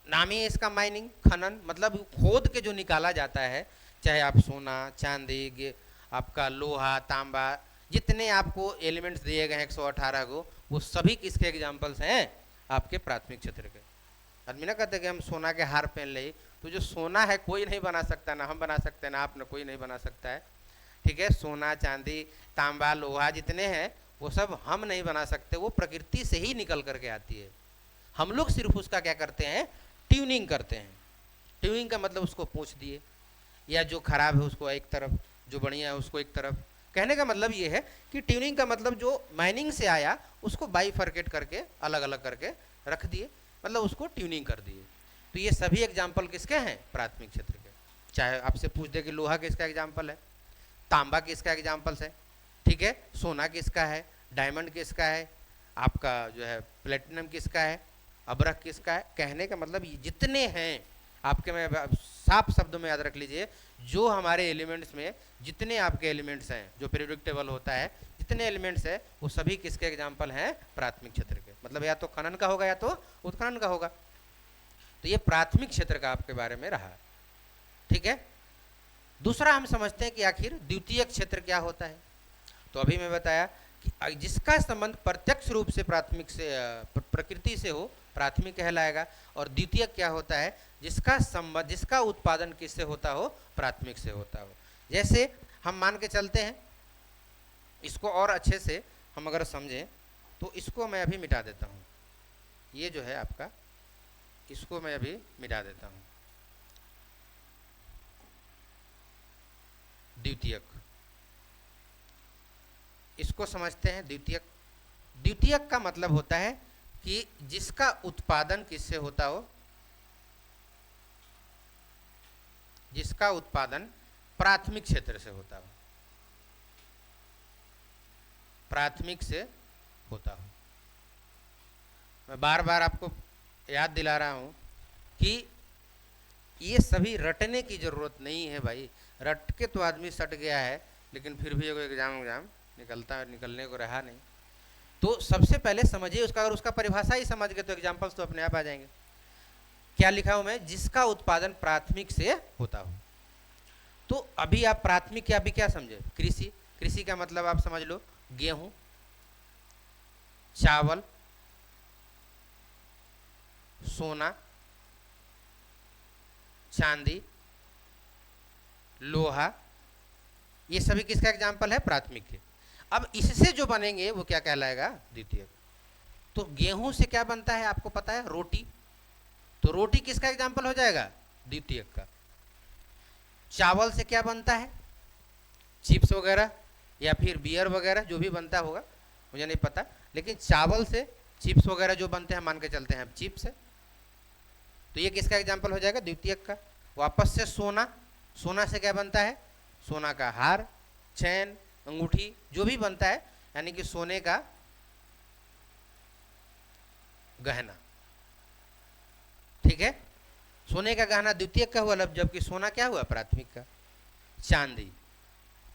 नाम ही इसका माइनिंग। खनन मतलब खोद के जो निकाला जाता है, चाहे आप सोना, चांदी, आपका लोहा, तांबा, जितने आपको एलिमेंट्स दिए गए हैं 118 को, वो सभी किसके एग्जाम्पल्स हैं? आपके प्राथमिक क्षेत्र के। आदमी ना कहते कि हम सोना के हार पहन ले, तो जो सोना है कोई नहीं बना सकता, ना हम बना सकते हैं, ना आप, ना कोई नहीं बना सकता है। ठीक है। सोना, चांदी, तांबा, लोहा जितने हैं, वो सब हम नहीं बना सकते, वो प्रकृति से ही निकल करके आती है। हम लोग सिर्फ उसका क्या करते हैं? ट्यूनिंग करते हैं। ट्यूनिंग का मतलब उसको पूछ दिए, या जो खराब है उसको एक तरफ, जो बढ़िया है उसको एक तरफ। कहने का मतलब ये है कि ट्यूनिंग का मतलब जो माइनिंग से आया उसको बाइफरकेट करके, अलग अलग करके रख दिए, मतलब उसको ट्यूनिंग कर दिए। तो ये सभी एग्जाम्पल किसके हैं? प्राथमिक क्षेत्र के। चाहे आपसे पूछ दे कि लोहा किसका एग्जाम्पल है, तांबा किसका एग्जाम्पल्स है, ठीक है, सोना किसका है, डायमंड किसका है, आपका जो है प्लेटिनम किसका है, अबरख किसका है। कहने का मतलब जितने हैं आपके, मैं साफ शब्दों में याद रख लीजिए, जो हमारे एलिमेंट्स में जितने आपके एलिमेंट्स हैं, जो पीरियोडिक टेबल होता है, जितने एलिमेंट्स हैं, वो सभी किसके एग्जाम्पल हैं? प्राथमिक क्षेत्र के। मतलब या तो खनन का होगा या तो उत्खनन का होगा। तो ये प्राथमिक क्षेत्र का आपके बारे में रहा। ठीक है। दूसरा हम समझते हैं कि आखिर द्वितीयक क्षेत्र क्या होता है। तो अभी मैं बताया कि जिसका संबंध प्रत्यक्ष रूप से प्राथमिक से, प्रकृति से हो, प्राथमिक कहलाएगा। और द्वितीयक क्या होता है? जिसका संबंध, जिसका उत्पादन किससे होता हो? प्राथमिक से होता हो। जैसे हम मान के चलते हैं, इसको और अच्छे से हम अगर समझें तो इसको मैं अभी मिटा देता हूँ। ये जो है आपका, इसको मैं अभी मिटा देता हूँ। द्वितीयक, इसको समझते हैं द्वितीयक। द्वितीयक का मतलब होता है कि जिसका उत्पादन किससे होता हो? जिसका उत्पादन प्राथमिक क्षेत्र से होता हो, प्राथमिक से होता हो। मैं बार बार आपको याद दिला रहा हूं कि ये सभी रटने की जरूरत नहीं है भाई। रट के तो आदमी सट गया है, लेकिन फिर भी एग्जाम निकलने को रहा नहीं। तो सबसे पहले समझिए उसका, अगर उसका परिभाषा ही समझ गए तो एग्जाम्पल्स तो अपने आप आ जाएंगे। क्या लिखा हूं मैं? जिसका उत्पादन प्राथमिक से होता हो। तो अभी आप प्राथमिक क्या अभी क्या समझे? कृषि। कृषि का मतलब आप समझ लो गेहूं, चावल, सोना, चांदी, लोहा, ये सभी किसका एग्जाम्पल है? प्राथमिक के। अब इससे जो बनेंगे वो क्या कहलाएगा? द्वितीयक। तो गेहूं से क्या बनता है आपको पता है? रोटी। तो रोटी किसका एग्जाम्पल हो जाएगा? द्वितीयक का। चावल से क्या बनता है? चिप्स वगैरह या फिर बियर वगैरह जो भी बनता होगा, मुझे नहीं पता, लेकिन चावल से चिप्स वगैरह जो बनते हैं, मान के चलते हैं चिप्स है, तो ये किसका एग्जाम्पल हो जाएगा? द्वितीयक का। वापस से सोना, सोना से क्या बनता है? सोना का हार, चैन, अंगूठी जो भी बनता है, यानी कि सोने का गहना। ठीक है, सोने का गहना द्वितीयक का हुआ, जबकि सोना क्या हुआ? प्राथमिक का। चांदी,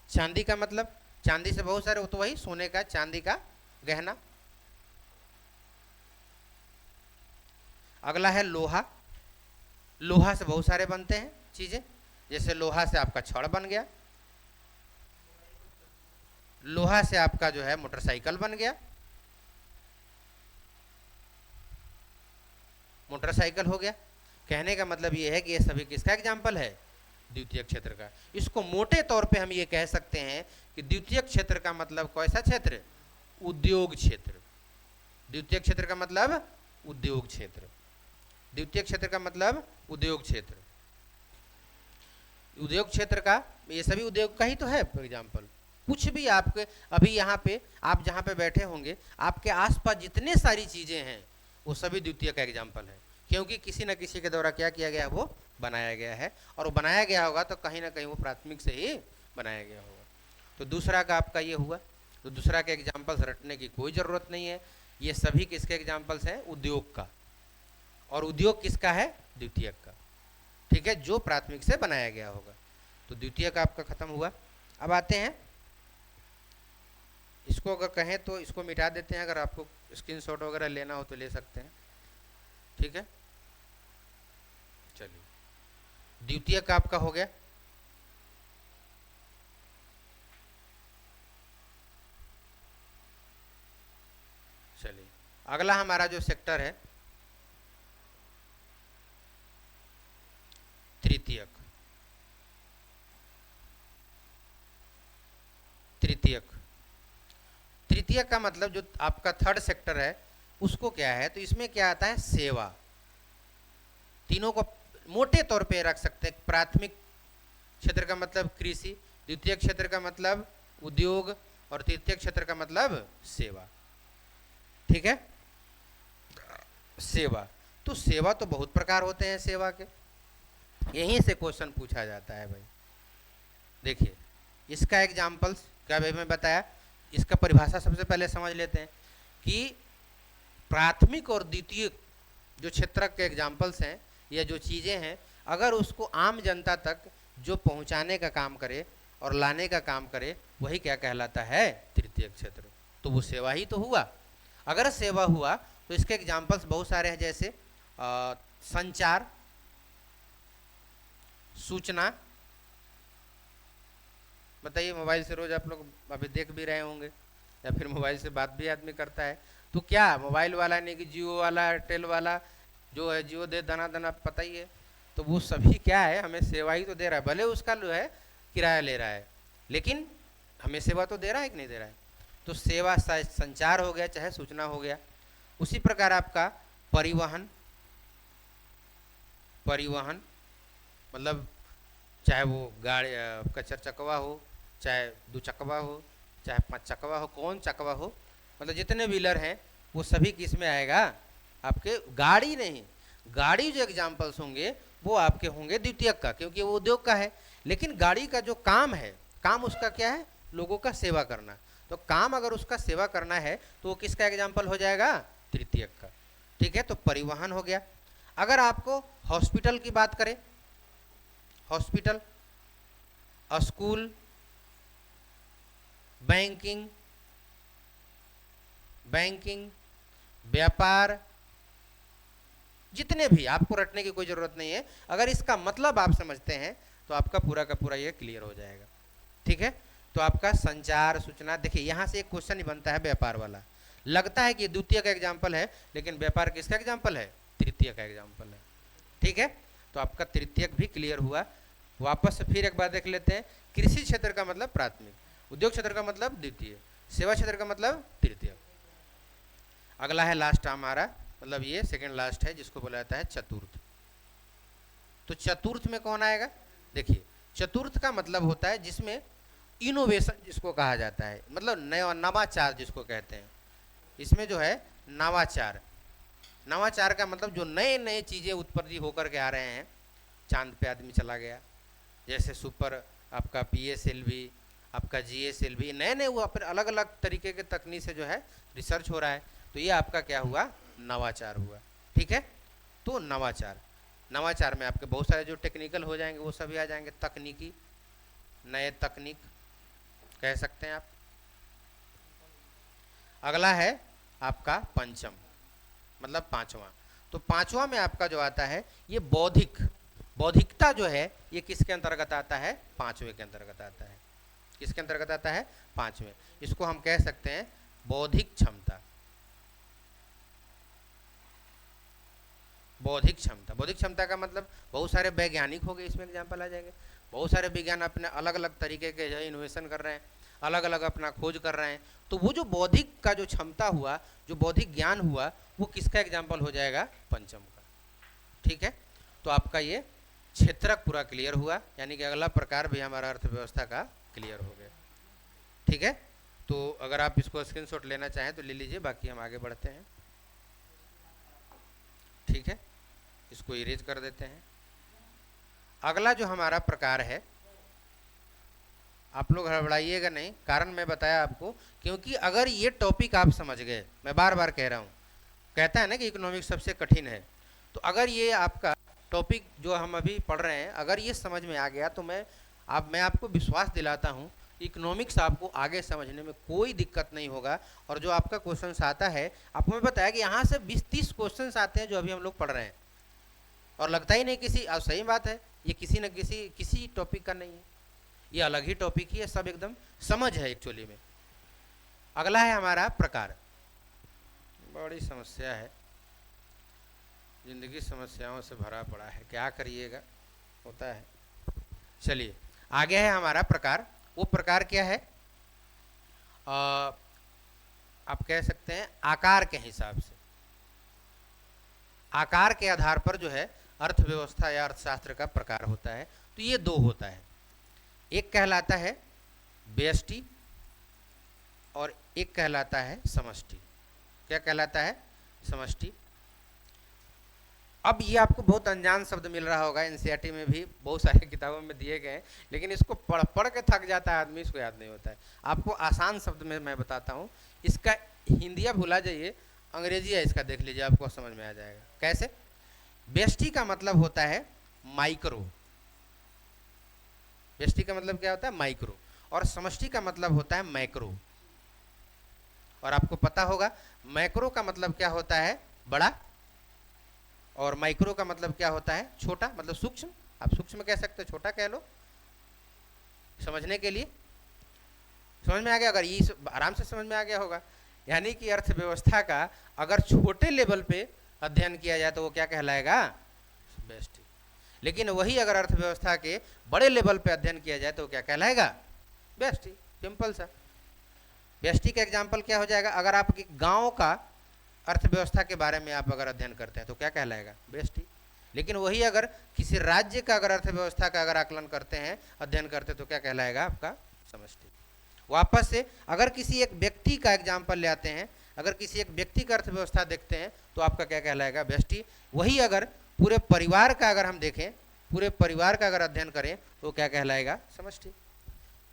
चांदी का मतलब चांदी से बहुत सारे, तो वही सोने का, चांदी का गहना। अगला है लोहा। लोहा से बहुत सारे बनते हैं चीजें, जैसे लोहा से आपका छड़ बन गया, लोहा से आपका जो है मोटरसाइकिल बन गया, मोटरसाइकिल हो गया। कहने का मतलब ये है कि ये सभी किसका एग्जाम्पल है? द्वितीयक क्षेत्र का। इसको मोटे तौर पे हम ये कह सकते हैं कि द्वितीयक क्षेत्र का मतलब कैसा क्षेत्र? उद्योग क्षेत्र। द्वितीयक क्षेत्र का मतलब उद्योग क्षेत्र। द्वितीयक क्षेत्र का मतलब उद्योग क्षेत्र। उद्योग क्षेत्र का ये सभी उद्योग का ही तो है फॉर एग्जाम्पल। कुछ भी आपके अभी यहाँ पे आप जहाँ पे बैठे होंगे, आपके आसपास जितने सारी चीजें हैं वो सभी द्वितीय का एग्जाम्पल है, क्योंकि किसी न किसी के द्वारा क्या किया गया? वो बनाया गया है, और वो बनाया गया होगा तो कहीं ना कहीं वो प्राथमिक से ही बनाया गया होगा। तो दूसरा का आपका ये हुआ। तो दूसरा के एग्जाम्पल्स रटने की कोई ज़रूरत नहीं है, ये सभी किसके एग्जाम्पल्स हैं? उद्योग का। और उद्योग किसका है? द्वितीयक का। ठीक है, जो प्राथमिक से बनाया गया होगा। तो द्वितीयक आपका खत्म हुआ। अब आते हैं, इसको अगर कहें तो इसको मिटा देते हैं, अगर आपको स्क्रीनशॉट वगैरह लेना हो तो ले सकते हैं। ठीक है, चलिए, द्वितीयक आपका हो गया। चलिए, अगला हमारा जो सेक्टर है तृतीयक। तृतीयक, तृतीयक का मतलब जो आपका थर्ड सेक्टर है उसको क्या है? तो इसमें क्या आता है? सेवा। तीनों को मोटे तौर पे रख सकते हैं। प्राथमिक क्षेत्र का मतलब कृषि, द्वितीय क्षेत्र का मतलब उद्योग, और तृतीय क्षेत्र का मतलब सेवा। ठीक है, सेवा। तो सेवा तो बहुत प्रकार होते हैं सेवा के, यहीं से क्वेश्चन पूछा जाता है भाई। देखिए, इसका एग्जाम्पल्स क्या भाई मैं बताया, इसका परिभाषा सबसे पहले समझ लेते हैं कि प्राथमिक और द्वितीय जो क्षेत्र के एग्जाम्पल्स हैं या जो चीज़ें हैं, अगर उसको आम जनता तक जो पहुंचाने का काम करे और लाने का काम करे, वही क्या कहलाता है? तृतीय क्षेत्र। तो वो सेवा ही तो हुआ। अगर सेवा हुआ तो इसके एग्जाम्पल्स बहुत सारे हैं, जैसे संचार, सूचना। बताइए, मोबाइल से रोज आप लोग अभी देख भी रहे होंगे, या फिर मोबाइल से बात भी आदमी करता है, तो क्या मोबाइल वाला नहीं कि जियो वाला, एयरटेल वाला जो है, जियो दे दना दना, पता ही है, तो वो सभी क्या है? हमें सेवा ही तो दे रहा है, भले उसका जो है किराया ले रहा है, लेकिन हमें सेवा तो दे रहा है कि नहीं दे रहा है। तो सेवा संचार हो गया, चाहे सूचना हो गया। उसी प्रकार आपका परिवहन, परिवहन मतलब चाहे वो गाड़ी आपका 4 चकवा हो, चाहे 2 चकवा हो, चाहे 5 चकवा हो, कौन चकवा हो, मतलब जितने व्हीलर हैं वो सभी किस में आएगा? आपके गाड़ी नहीं, गाड़ी जो एग्जाम्पल्स होंगे वो आपके होंगे द्वितीयक का, क्योंकि वो उद्योग का है। लेकिन गाड़ी का जो काम है, काम उसका क्या है? लोगों का सेवा करना। तो काम अगर उसका सेवा करना है तो वो किसका एग्जाम्पल हो जाएगा? तृतीयक का। ठीक है, तो परिवहन हो गया। अगर आपको हॉस्पिटल की बात करें, हॉस्पिटल, स्कूल, बैंकिंग, बैंकिंग, व्यापार, जितने भी, आपको रटने की कोई जरूरत नहीं है, अगर इसका मतलब आप समझते हैं तो आपका पूरा का पूरा ये क्लियर हो जाएगा। ठीक है, तो आपका संचार, सूचना। देखिए, यहां से एक क्वेश्चन ही बनता है व्यापार वाला, लगता है कि द्वितीय का एग्जाम्पल है, लेकिन व्यापार किसका एग्जाम्पल है? तृतीय का एग्जाम्पल है। ठीक है, तो आपका तृतीयक भी क्लियर हुआ, वापस से फिर एक बार देख लेते हैं। कृषि क्षेत्र का मतलब प्राथमिक, उद्योग क्षेत्र का मतलब द्वितीय, सेवा क्षेत्र का मतलब तृतीय। अगला है लास्ट हमारा, मतलब ये सेकंड लास्ट है, जिसको बोला जाता है चतुर्थ। तो चतुर्थ में कौन आएगा? देखिए, चतुर्थ का मतलब होता है जिसमें इनोवेशन जिसको कहा जाता है, मतलब नया नवाचार जिसको कहते हैं। इसमें जो है नवाचार, नवाचार का मतलब जो नए नए चीज़ें उत्पत्ति होकर के आ रहे हैं। चांद पे आदमी चला गया, जैसे सुपर आपका PSLV, आपका GSLV, नए नए वो अपने अलग अलग तरीके के तकनीक से जो है रिसर्च हो रहा है। तो ये आपका क्या हुआ? नवाचार हुआ। ठीक है, तो नवाचार, नवाचार में आपके बहुत सारे जो टेक्निकल हो जाएंगे वो सभी आ जाएंगे, तकनीकी, नए तकनीक कह सकते हैं आप। अगला है आपका पंचम, मतलब पांचवा। तो पांचवा में आपका जो आता है ये बौद्धिक, बौद्धिकता जो है ये किसके अंतर्गत आता है? पांचवे के अंतर्गत आता है। किसके अंतर्गत आता है? पांचवे। इसको हम कह सकते हैं बौद्धिक क्षमता। बौद्धिक क्षमता, बौद्धिक क्षमता का मतलब बहुत सारे वैज्ञानिक हो गए, इसमें एग्जाम्पल आ जाएंगे। बहुत सारे विज्ञान अपने अलग अलग तरीके के जो है इनोवेशन कर रहे हैं, अलग अलग अपना खोज कर रहे हैं। तो वो जो बौद्धिक का जो क्षमता हुआ, जो बौद्धिक ज्ञान हुआ, वो किसका एग्जाम्पल हो जाएगा? पंचम का। ठीक है, तो आपका ये क्षेत्रक पूरा क्लियर हुआ, यानी कि अगला प्रकार भी हमारा अर्थव्यवस्था का क्लियर हो गया। ठीक है, तो अगर आप इसको स्क्रीनशॉट लेना चाहें तो ले लीजिए, बाकी हम आगे बढ़ते हैं। ठीक है, इसको इरेज कर देते हैं। अगला जो हमारा प्रकार है, आप लोग हड़बड़ाइएगा नहीं, कारण मैं बताया आपको, क्योंकि अगर ये टॉपिक आप समझ गए, मैं बार बार कह रहा हूँ, कहता है ना कि इकोनॉमिक्स सबसे कठिन है, तो अगर ये आपका टॉपिक जो हम अभी पढ़ रहे हैं अगर ये समझ में आ गया तो मैं आपको विश्वास दिलाता हूँ इकोनॉमिक्स आपको आगे समझने में कोई दिक्कत नहीं होगा। और जो आपका क्वेश्चंस आता है, आपको मैं बताया कि यहाँ से 20-30 क्वेश्चंस आते हैं जो अभी हम लोग पढ़ रहे हैं, और लगता ही नहीं किसी, अब सही बात है, ये किसी न किसी टॉपिक का नहीं है, ये अलग ही टॉपिक ही है, सब एकदम समझ है एक्चुअली में। अगला है हमारा प्रकार। बड़ी समस्या है, जिंदगी समस्याओं से भरा पड़ा है, क्या करिएगा, होता है। चलिए आगे है हमारा प्रकार। वो प्रकार क्या है? आप कह सकते हैं आकार के हिसाब से, आकार के आधार पर जो है अर्थव्यवस्था या अर्थशास्त्र का प्रकार होता है। तो ये दो होता है, एक कहलाता है व्यष्टि और एक कहलाता है समष्टि। क्या कहलाता है? समष्टि। अब ये आपको बहुत अनजान शब्द मिल रहा होगा, एनसीईआरटी में भी बहुत सारी किताबों में दिए गए हैं, लेकिन इसको पढ़ पढ़ के थक जाता है आदमी, इसको याद नहीं होता है। आपको आसान शब्द में मैं बताता हूँ, इसका हिंदिया भुला जाइए, अंग्रेजी है इसका देख लीजिए, आपको समझ में आ जाएगा। कैसे? व्यष्टि का मतलब होता है माइक्रो, व्यष्टि का मतलब क्या होता है? माइक्रो। और समष्टि का मतलब होता है मैक्रो। और आपको पता होगा मैक्रो का मतलब क्या होता है? बड़ा, और माइक्रो का मतलब क्या होता है? छोटा, मतलब सूक्ष्म। आप सूक्ष्म कह सकते हो, छोटा कह लो, समझने के लिए। समझ में आ गया? अगर ये आराम से समझ में आ गया होगा, यानी कि अर्थव्यवस्था का अगर छोटे लेवल पे अध्ययन किया जाए तो वो क्या कहलाएगा? व्यष्टि। लेकिन वही अगर अर्थव्यवस्था के बड़े लेवल पे अध्ययन किया जाए तो क्या कहलाएगा? व्यष्टि। सिंपल सा। व्यष्टि का एग्जाम्पल क्या हो जाएगा? अगर आप गांव का अर्थव्यवस्था के बारे में आप अगर अध्ययन करते हैं तो क्या कहलाएगा? व्यष्टि। लेकिन वही अगर किसी राज्य का अगर अर्थव्यवस्था का अगर आकलन करते हैं, अध्ययन करते हैं तो क्या कहलाएगा? आपका समष्टि। वापस से अगर किसी एक व्यक्ति का एग्जाम्पल ले आते हैं, अगर किसी एक व्यक्ति का अर्थव्यवस्था देखते हैं तो आपका क्या कहलाएगा? व्यष्टि। वही अगर पूरे परिवार का अगर हम देखें, पूरे परिवार का अगर अध्ययन करें तो क्या कहलाएगा? समष्टि।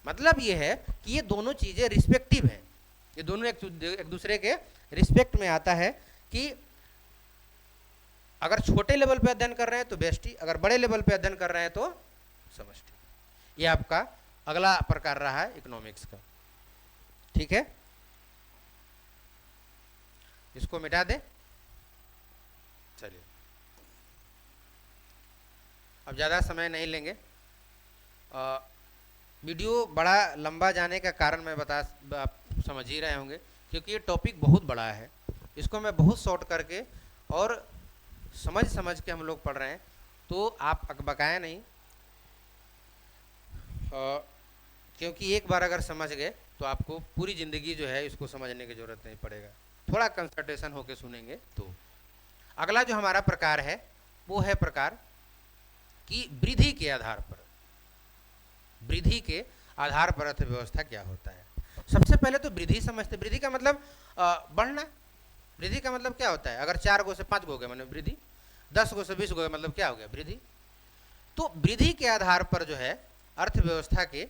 मतलब ये है कि ये दोनों चीज़ें रिस्पेक्टिव हैं, ये दोनों एक दूसरे के रिस्पेक्ट में आता है कि अगर छोटे लेवल पे अध्ययन कर रहे हैं तो व्यष्टि, अगर बड़े लेवल पे अध्ययन कर रहे हैं तो समष्टि। ये आपका अगला प्रकार रहा है इकोनॉमिक्स का। ठीक है, इसको मिटा दें। चलिए अब ज़्यादा समय नहीं लेंगे। वीडियो बड़ा लंबा जाने का कारण मैं आप समझ ही रहे होंगे, क्योंकि ये टॉपिक बहुत बड़ा है, इसको मैं बहुत शॉर्ट करके और समझ के हम लोग पढ़ रहे हैं, तो आप अकबकाए नहीं, क्योंकि एक बार अगर समझ गए तो आपको पूरी ज़िंदगी जो है इसको समझने की ज़रूरत नहीं पड़ेगा, थोड़ा कंसंट्रेशन होकर सुनेंगे तो। अगला जो हमारा प्रकार है वो है प्रकार कि वृद्धि के आधार पर, वृद्धि के आधार पर अर्थव्यवस्था क्या होता है। सबसे पहले तो वृद्धि समझते। वृद्धि का मतलब बढ़ना। वृद्धि का मतलब क्या होता है? अगर 4 गो से 5 गो हो गया मतलब वृद्धि, 10 गो से 20 गो मतलब क्या हो गया? वृद्धि। तो वृद्धि के आधार पर जो है अर्थव्यवस्था के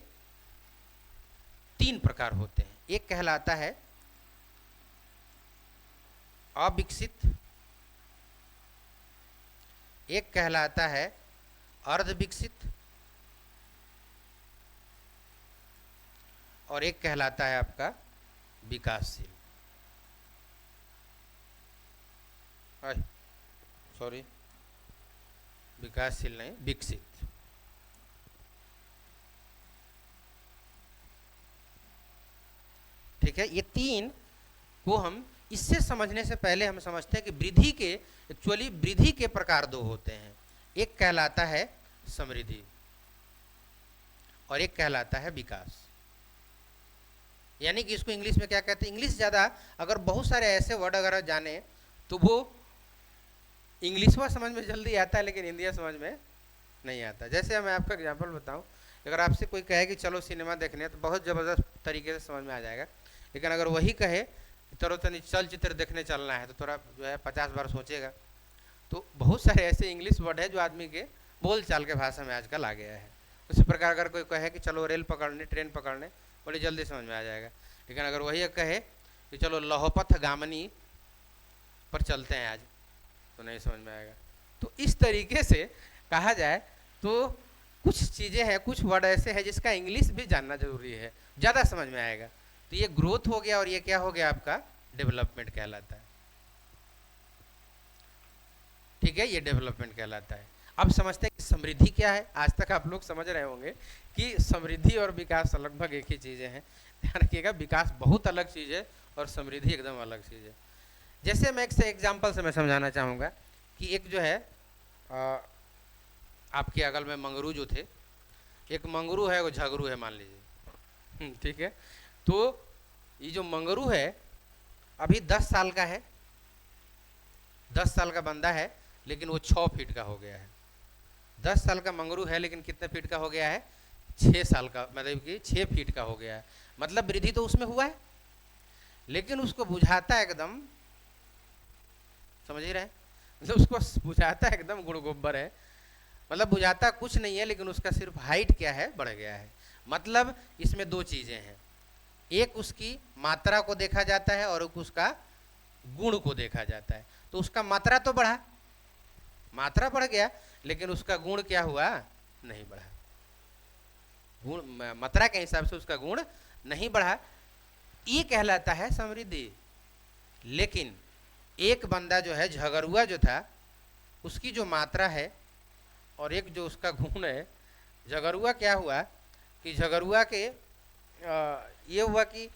3 प्रकार होते हैं। एक कहलाता है अविकसित, एक कहलाता है अर्धविकसित, और एक कहलाता है आपका विकासशील। सॉरी, विकासशील नहीं, विकसित। ठीक है, ये 3 को हम इससे समझने से पहले हम समझते हैं कि वृद्धि के एक्चुअली वृद्धि के प्रकार 2 होते हैं। एक कहलाता है समृद्धि और एक कहलाता है विकास। यानी कि इसको इंग्लिश में क्या कहते हैं? इंग्लिश ज़्यादा अगर बहुत सारे ऐसे वर्ड अगर जाने तो वो इंग्लिश में समझ में जल्दी आता है लेकिन हिंदी समझ में नहीं आता। जैसे मैं आपका एग्जांपल बताऊं, अगर आपसे कोई कहे कि चलो सिनेमा देखने तो बहुत ज़बरदस्त तरीके से समझ में आ जाएगा, लेकिन अगर वही कहे चलो चलचित्र देखने चलना है तो थोड़ा जो है 50 बार सोचेगा। तो बहुत सारे ऐसे इंग्लिश वर्ड है जो आदमी के बोल चाल के भाषा में आजकल आ गया है। उसी प्रकार अगर कोई कहे कि चलो रेल पकड़ने, ट्रेन पकड़ने, बड़ी जल्दी समझ में आ जाएगा। लेकिन अगर वही कहे कि चलो लौहपथ गामनी पर चलते हैं आज, तो नहीं समझ में आएगा। तो इस तरीके से कहा जाए तो कुछ चीज़ें हैं, कुछ वर्ड ऐसे हैं जिसका इंग्लिश भी जानना जरूरी है, ज़्यादा समझ में आएगा। तो ये ग्रोथ हो गया और ये क्या हो गया? आपका डेवलपमेंट कहलाता है। ठीक है, ये डेवलपमेंट कहलाता है। अब समझते हैं कि समृद्धि क्या है। आज तक आप लोग समझ रहे होंगे कि समृद्धि और विकास लगभग एक ही चीज़ें हैं। ध्यान रखिएगा, विकास बहुत अलग चीज़ है और समृद्धि एकदम अलग चीज़ है। जैसे मैं एक से एग्जाम्पल से मैं समझाना चाहूँगा कि एक जो है आपके अगल में मंगरू जो थे, एक मंगरू है वो झगरू है मान लीजिए। ठीक है, तो ये जो मंगरू है अभी 10 साल का है, 10 साल का बंदा है, लेकिन वो 6 फीट का हो गया है। 10 साल का मंगरू है लेकिन कितने फीट का हो गया है? 6 साल का, मतलब कि 6 फीट का हो गया है। मतलब वृद्धि तो उसमें हुआ है, लेकिन उसको बुझाता एकदम, समझ ही रहे, मतलब उसको बुझाता एकदम गुड़ गोबर है। मतलब बुझाता कुछ नहीं है, लेकिन उसका सिर्फ हाइट क्या है? बढ़ गया है। मतलब इसमें 2 चीज़ें हैं, एक उसकी मात्रा को देखा जाता है और उसका गुण को देखा जाता है। तो उसका मात्रा तो बढ़ा, मात्रा बढ़ गया, लेकिन उसका गुण क्या हुआ? नहीं बढ़ा। गुण मात्रा के हिसाब से उसका गुण नहीं बढ़ा। ये कहलाता है समृद्धि। लेकिन एक बंदा जो है झगरुआ जो था, उसकी जो मात्रा है और एक जो उसका गुण है, झगरुआ क्या हुआ कि झगरुआ के ये हुआ कि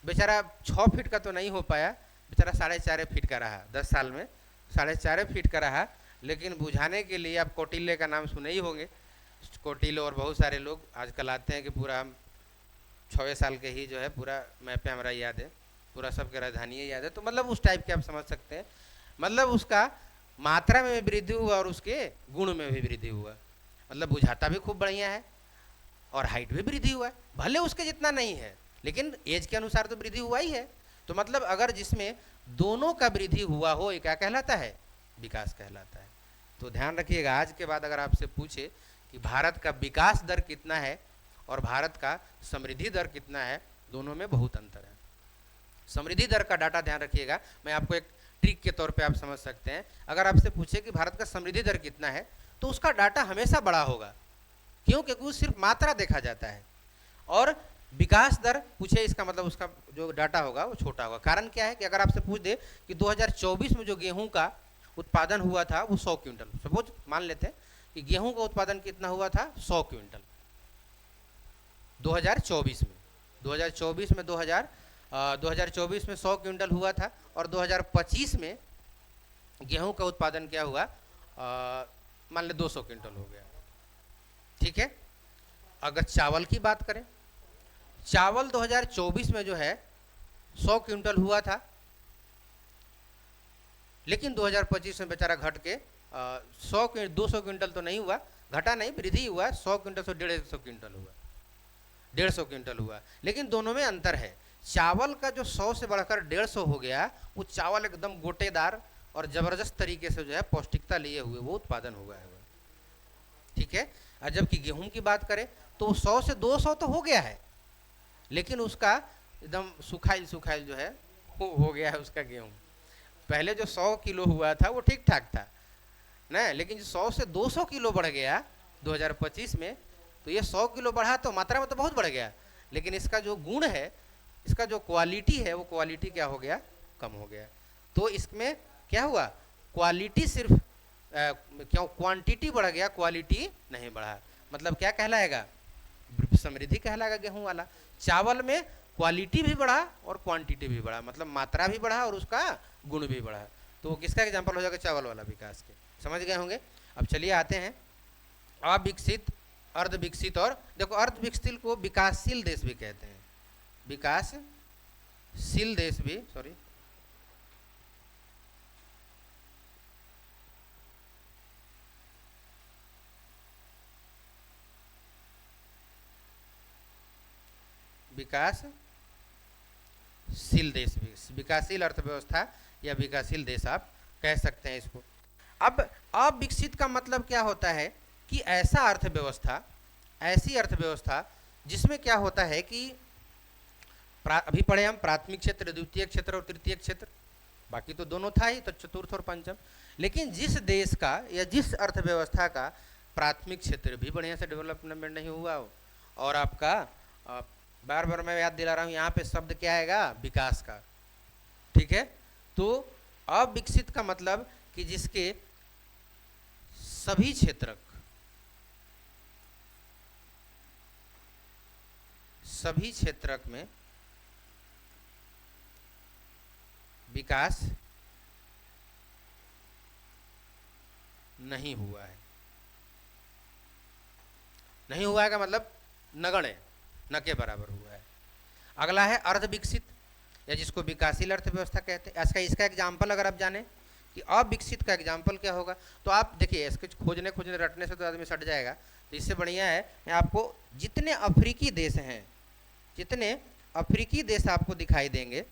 बेचारा 6 फीट का तो नहीं हो पाया, बेचारा 4.5 फीट का रहा। 10 साल में 4.5 फीट का रहा। लेकिन बुझाने के लिए आप कौटिल्य का नाम सुने ही होंगे। कौटिल्य और बहुत सारे लोग आजकल आते हैं कि पूरा हम 6 साल के ही जो है पूरा मैप पे हमारा याद है, पूरा सबके राजधानी याद है। तो मतलब उस टाइप के आप समझ सकते हैं। मतलब उसका मात्रा में भी वृद्धि हुआ और उसके गुण में भी वृद्धि हुआ। मतलब बुझाता भी खूब बढ़िया है और हाइट भी वृद्धि हुआ है। भले उसके जितना नहीं है, लेकिन एज के अनुसार तो वृद्धि हुआ ही है। तो मतलब अगर जिसमें दोनों का वृद्धि हुआ हो, ये क्या कहलाता है? विकास कहलाता है। तो ध्यान रखिएगा, आज के बाद अगर आपसे पूछे कि भारत का विकास दर कितना है और भारत का समृद्धि दर कितना है, दोनों में बहुत अंतर है। समृद्धि दर का डाटा ध्यान रखिएगा, मैं आपको एक ट्रिक के तौर पे आप समझ सकते हैं। अगर आपसे पूछे कि भारत का समृद्धि दर कितना है, तो उसका डाटा हमेशा बड़ा होगा। क्यों? क्योंकि वो सिर्फ मात्रा देखा जाता है। और विकास दर पूछे, इसका मतलब उसका जो डाटा होगा वो छोटा होगा। कारण क्या है कि अगर आपसे पूछ दे कि 2024 में जो गेहूं का उत्पादन हुआ था वो 100 क्विंटल, सपोज मान लेते हैं कि गेहूं का उत्पादन कितना हुआ था? 100 क्विंटल 2024 में। 2024 में 100 क्विंटल हुआ था और 2025 में गेहूं का उत्पादन क्या हुआ? मान ले 200 क्विंटल हो गया। ठीक है, अगर चावल की बात करें, चावल 2024 में जो है 100 क्विंटल हुआ था, लेकिन 2025 में बेचारा घट के 200 क्विंटल तो नहीं हुआ, घटा नहीं, वृद्धि हुआ, 100 क्विंटल से 150 क्विंटल हुआ, 150 क्विंटल हुआ। लेकिन दोनों में अंतर है, चावल का जो 100 से बढ़कर 150 हो गया, वो चावल एकदम गोटेदार और ज़बरदस्त तरीके से जो है पौष्टिकता लिए हुए वो उत्पादन हुआ है, ठीक है। और जबकि गेहूं की बात करें तो 100 से 200 तो हो गया है, लेकिन उसका एकदम सुखाइल सुखाइल जो है हो गया है उसका गेहूं। पहले जो 100 किलो हुआ था वो ठीक ठाक था ना, लेकिन जो 100 से 200 किलो बढ़ गया 2025 में, तो ये 100 किलो बढ़ा तो मात्रा में तो बहुत बढ़ गया, लेकिन इसका जो गुण है, इसका जो क्वालिटी है, वो क्वालिटी क्या हो गया, कम हो गया। तो इसमें क्या हुआ, क्वालिटी सिर्फ क्यों, क्वांटिटी बढ़ गया, क्वालिटी नहीं बढ़ा। मतलब क्या कहलाएगा, समृद्धि कहलाएगा गेहूं वाला। चावल में क्वालिटी भी बढ़ा और क्वांटिटी भी बढ़ा, मतलब मात्रा भी बढ़ा और उसका गुण भी बढ़ा। तो किसका एग्जाम्पल हो जाएगा, चावल वाला विकास के, समझ गए होंगे। अब चलिए आते हैं अविकसित, अर्ध विकसित, और देखो अर्ध विकसित को विकासशील देश भी कहते हैं, विकासशील देश भी, सॉरी, विकासशील देश भी, विकासशील अर्थव्यवस्था या विकासशील देश आप कह सकते हैं इसको। अब अविकसित का मतलब क्या होता है कि ऐसा अर्थव्यवस्था, ऐसी अर्थव्यवस्था जिसमें क्या होता है कि अभी पढ़े हम प्राथमिक क्षेत्र, द्वितीय क्षेत्र और तृतीय क्षेत्र, बाकी तो दोनों था ही, तो चतुर्थ और पंचम। लेकिन जिस देश का या जिस अर्थव्यवस्था का प्राथमिक क्षेत्र भी बढ़िया से डेवलपमेंट नहीं हुआ हो, और आपका बार बार मैं याद दिला रहा हूँ, यहाँ पे शब्द क्या आएगा, विकास का, ठीक है। तो अविकसित का मतलब कि जिसके सभी क्षेत्रक, सभी क्षेत्रक में विकास नहीं हुआ है। नहीं हुआ है का मतलब नगण्य, न के बराबर हुआ है। अगला है अर्ध विकसित, या जिसको विकासशील अर्थव्यवस्था कहते हैं। इसका एग्जाम्पल अगर आप जाने कि अविकसित का एग्जाम्पल क्या होगा, तो आप देखिए, इसके खोजने रटने से तो आदमी सट जाएगा, तो इससे बढ़िया है मैं आपको जितने अफ्रीकी देश हैं, जितने अफ्रीकी देश आपको दिखाई देंगे,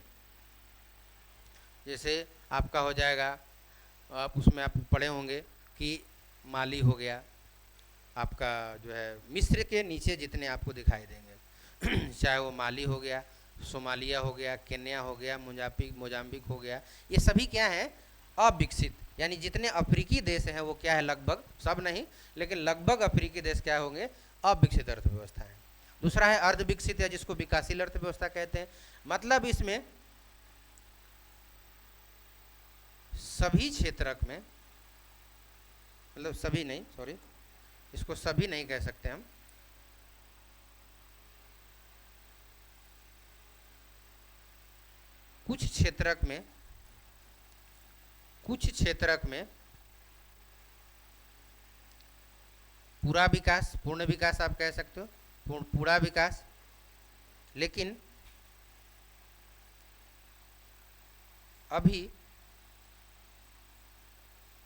जैसे आपका हो जाएगा, आप उसमें आप पढ़े होंगे कि माली हो गया, आपका जो है मिस्र के नीचे जितने आपको दिखाई देंगे चाहे वो माली हो गया, सोमालिया हो गया, केन्या हो गया, मोजाम्बिक हो गया, ये सभी क्या हैं, अविकसित। यानी जितने अफ्रीकी देश हैं वो क्या है, लगभग, सब नहीं लेकिन लगभग अफ्रीकी देश क्या होंगे, अविकसित अर्थव्यवस्था है। दूसरा है अर्ध विकसित, या जिसको विकासशील अर्थव्यवस्था कहते हैं। मतलब इसमें सभी क्षेत्रक में, मतलब सभी नहीं, सॉरी, इसको सभी नहीं कह सकते हम, कुछ क्षेत्रक में, कुछ क्षेत्रक में पूरा विकास, पूर्ण विकास आप कह सकते हो, पूरा विकास, लेकिन अभी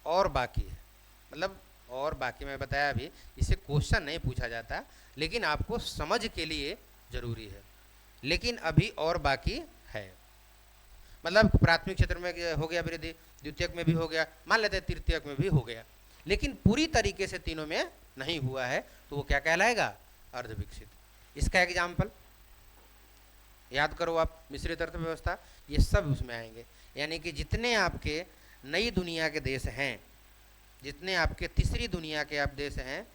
और बाकी है। मतलब और बाकी मैं बताया अभी, इसे क्वेश्चन नहीं पूछा जाता, लेकिन आपको समझ के लिए जरूरी है, लेकिन अभी और बाकी है। मतलब प्राथमिक क्षेत्र में हो गया वृद्धि, द्वितीयक में भी हो गया, मान लेते हैं तृतीयक में भी हो गया, लेकिन पूरी तरीके से तीनों में नहीं हुआ है, तो वो क्या कहलाएगा, अर्ध विकसित। इसका एग्जाम्पल याद करो आप, मिश्रित अर्थव्यवस्था, ये सब उसमें आएंगे। यानी कि जितने आपके नई दुनिया के देश हैं, जितने आपके तीसरी दुनिया के आप देश हैं,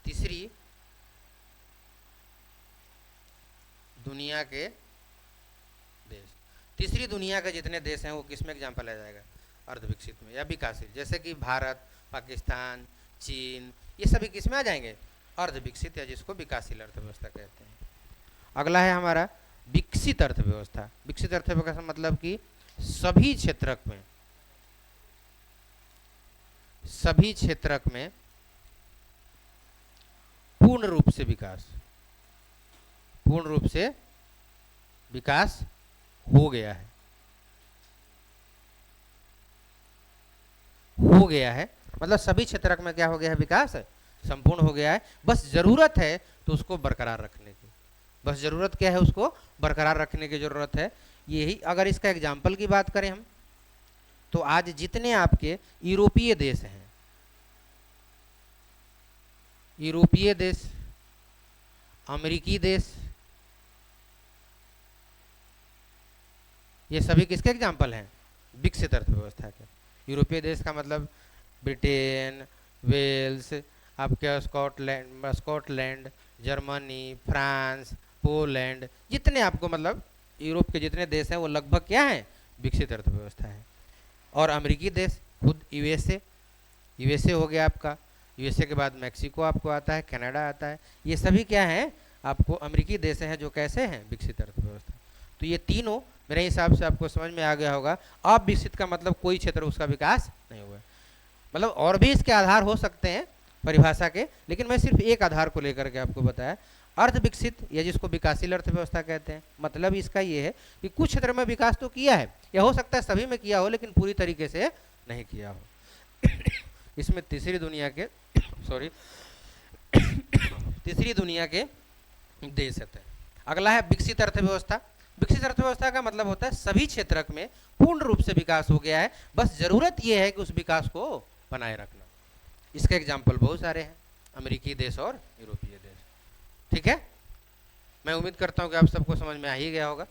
तीसरी दुनिया के देश, तीसरी दुनिया के जितने देश हैं वो किस में एग्जाम्पल आ जाएगा, अर्ध विकसित में या विकासशील। जैसे कि भारत, पाकिस्तान, चीन, ये सभी किस में आ जाएंगे, अर्ध विकसित, या जिसको विकासशील अर्थव्यवस्था कहते हैं। अगला है हमारा विकसित अर्थव्यवस्था। विकसित अर्थव्यवस्था मतलब कि सभी क्षेत्रक में, सभी क्षेत्रक में पूर्ण रूप से विकास, पूर्ण रूप से विकास हो गया है, हो गया है मतलब सभी क्षेत्र में क्या हो गया है, विकास संपूर्ण हो गया है। बस जरूरत है तो उसको बरकरार रखने की, बस जरूरत क्या है, उसको बरकरार रखने की जरूरत है। यही अगर इसका एग्जाम्पल की बात करें हम, तो आज जितने आपके यूरोपीय देश हैं, यूरोपीय देश, अमेरिकी देश, ये सभी किसके एग्जाम्पल हैं, विकसित अर्थव्यवस्था के। यूरोपीय देश का मतलब ब्रिटेन, वेल्स, आपके स्कॉटलैंड, जर्मनी, फ्रांस, पोलैंड, जितने आपको मतलब यूरोप के जितने देश हैं वो लगभग क्या हैं, विकसित अर्थव्यवस्था है। और अमेरिकी देश खुद यूएसए, यूएसए हो गया आपका, यूएसए के बाद मैक्सिको आपको आता है, कनाडा आता है, ये सभी क्या हैं, आपको अमेरिकी देश हैं जो कैसे हैं, विकसित अर्थव्यवस्था। तो ये तीनों मेरे हिसाब से आपको समझ में आ गया होगा। अविकसित का मतलब कोई क्षेत्र उसका विकास नहीं हुआ, मतलब और भी इसके आधार हो सकते हैं परिभाषा के, लेकिन मैं सिर्फ एक आधार को लेकर के आपको बताया। अर्ध विकसित या जिसको विकासशील अर्थव्यवस्था कहते हैं, मतलब इसका ये है कि कुछ क्षेत्र में विकास तो किया है, या हो सकता है सभी में किया हो लेकिन पूरी तरीके से नहीं किया हो। इसमें तीसरी दुनिया के सॉरी तीसरी दुनिया के देश है। अगला है विकसित अर्थव्यवस्था। विकसित अर्थव्यवस्था का मतलब होता है सभी क्षेत्र में पूर्ण रूप से विकास हो गया है, बस जरूरत यह है कि उस विकास को बनाए रखना। इसके एग्जाम्पल बहुत सारे हैं, अमेरिकी देश और यूरोपीय देश। ठीक है, मैं उम्मीद करता हूं कि आप सबको समझ में आ ही गया होगा।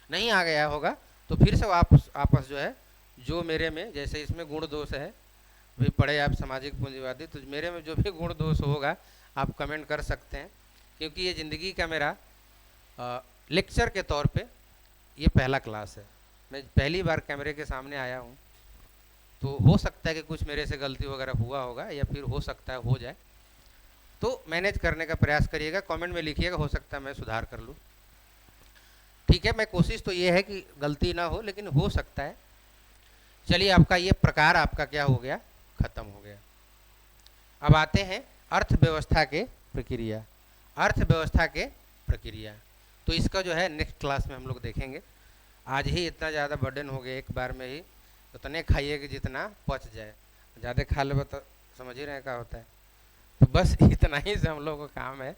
नहीं आ गया होगा तो फिर से आपस जो है, जो मेरे में जैसे इसमें गुण दोष है, भी पढ़े आप सामाजिक पूंजीवादी, तो मेरे में जो भी गुण दोष होगा आप कमेंट कर सकते हैं, क्योंकि ये ज़िंदगी का मेरा लेक्चर के तौर पे ये पहला क्लास है। मैं पहली बार कैमरे के सामने आया हूँ, तो हो सकता है कि कुछ मेरे से गलती वगैरह हुआ होगा, या फिर हो सकता है हो जाए, तो मैनेज करने का प्रयास करिएगा, कमेंट में लिखिएगा, हो सकता है मैं सुधार कर लूँ। ठीक है, मैं कोशिश तो ये है कि गलती ना हो, लेकिन हो सकता है। चलिए, आपका ये प्रकार आपका क्या हो गया, खत्म हो गया। अब आते हैं अर्थव्यवस्था के प्रक्रिया, अर्थव्यवस्था के प्रक्रिया। तो इसका जो है नेक्स्ट क्लास में हम लोग देखेंगे। आज ही इतना ज़्यादा बर्डन हो गया, एक बार में ही उतने खाइए कि जितना पच जाए, ज़्यादा खा ले तो समझ ही रहे क्या होता है। तो बस इतना ही से हम लोगों का काम है,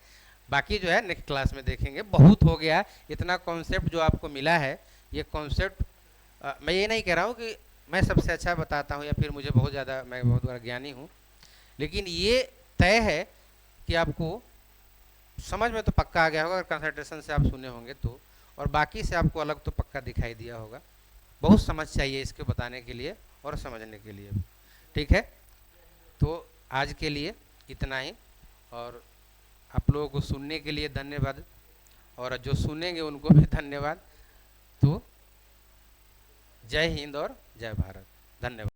बाकी जो है नेक्स्ट क्लास में देखेंगे। बहुत हो गया, इतना कॉन्सेप्ट जो आपको मिला है, ये कॉन्सेप्ट मैं ये नहीं कह रहा हूँ कि मैं सबसे अच्छा बताता हूँ या फिर मुझे बहुत ज़्यादा, मैं बहुत बड़ा ज्ञानी हूँ, लेकिन ये तय है कि आपको समझ में तो पक्का आ गया होगा, अगर कंसंट्रेशन से आप सुने होंगे तो, और बाकी से आपको अलग तो पक्का दिखाई दिया होगा। बहुत समझ चाहिए इसके बताने के लिए और समझने के लिए। ठीक है, तो आज के लिए इतना ही, और आप लोगों को सुनने के लिए धन्यवाद, और जो सुनेंगे उनको भी धन्यवाद। तो जय हिंद और जय भारत, धन्यवाद।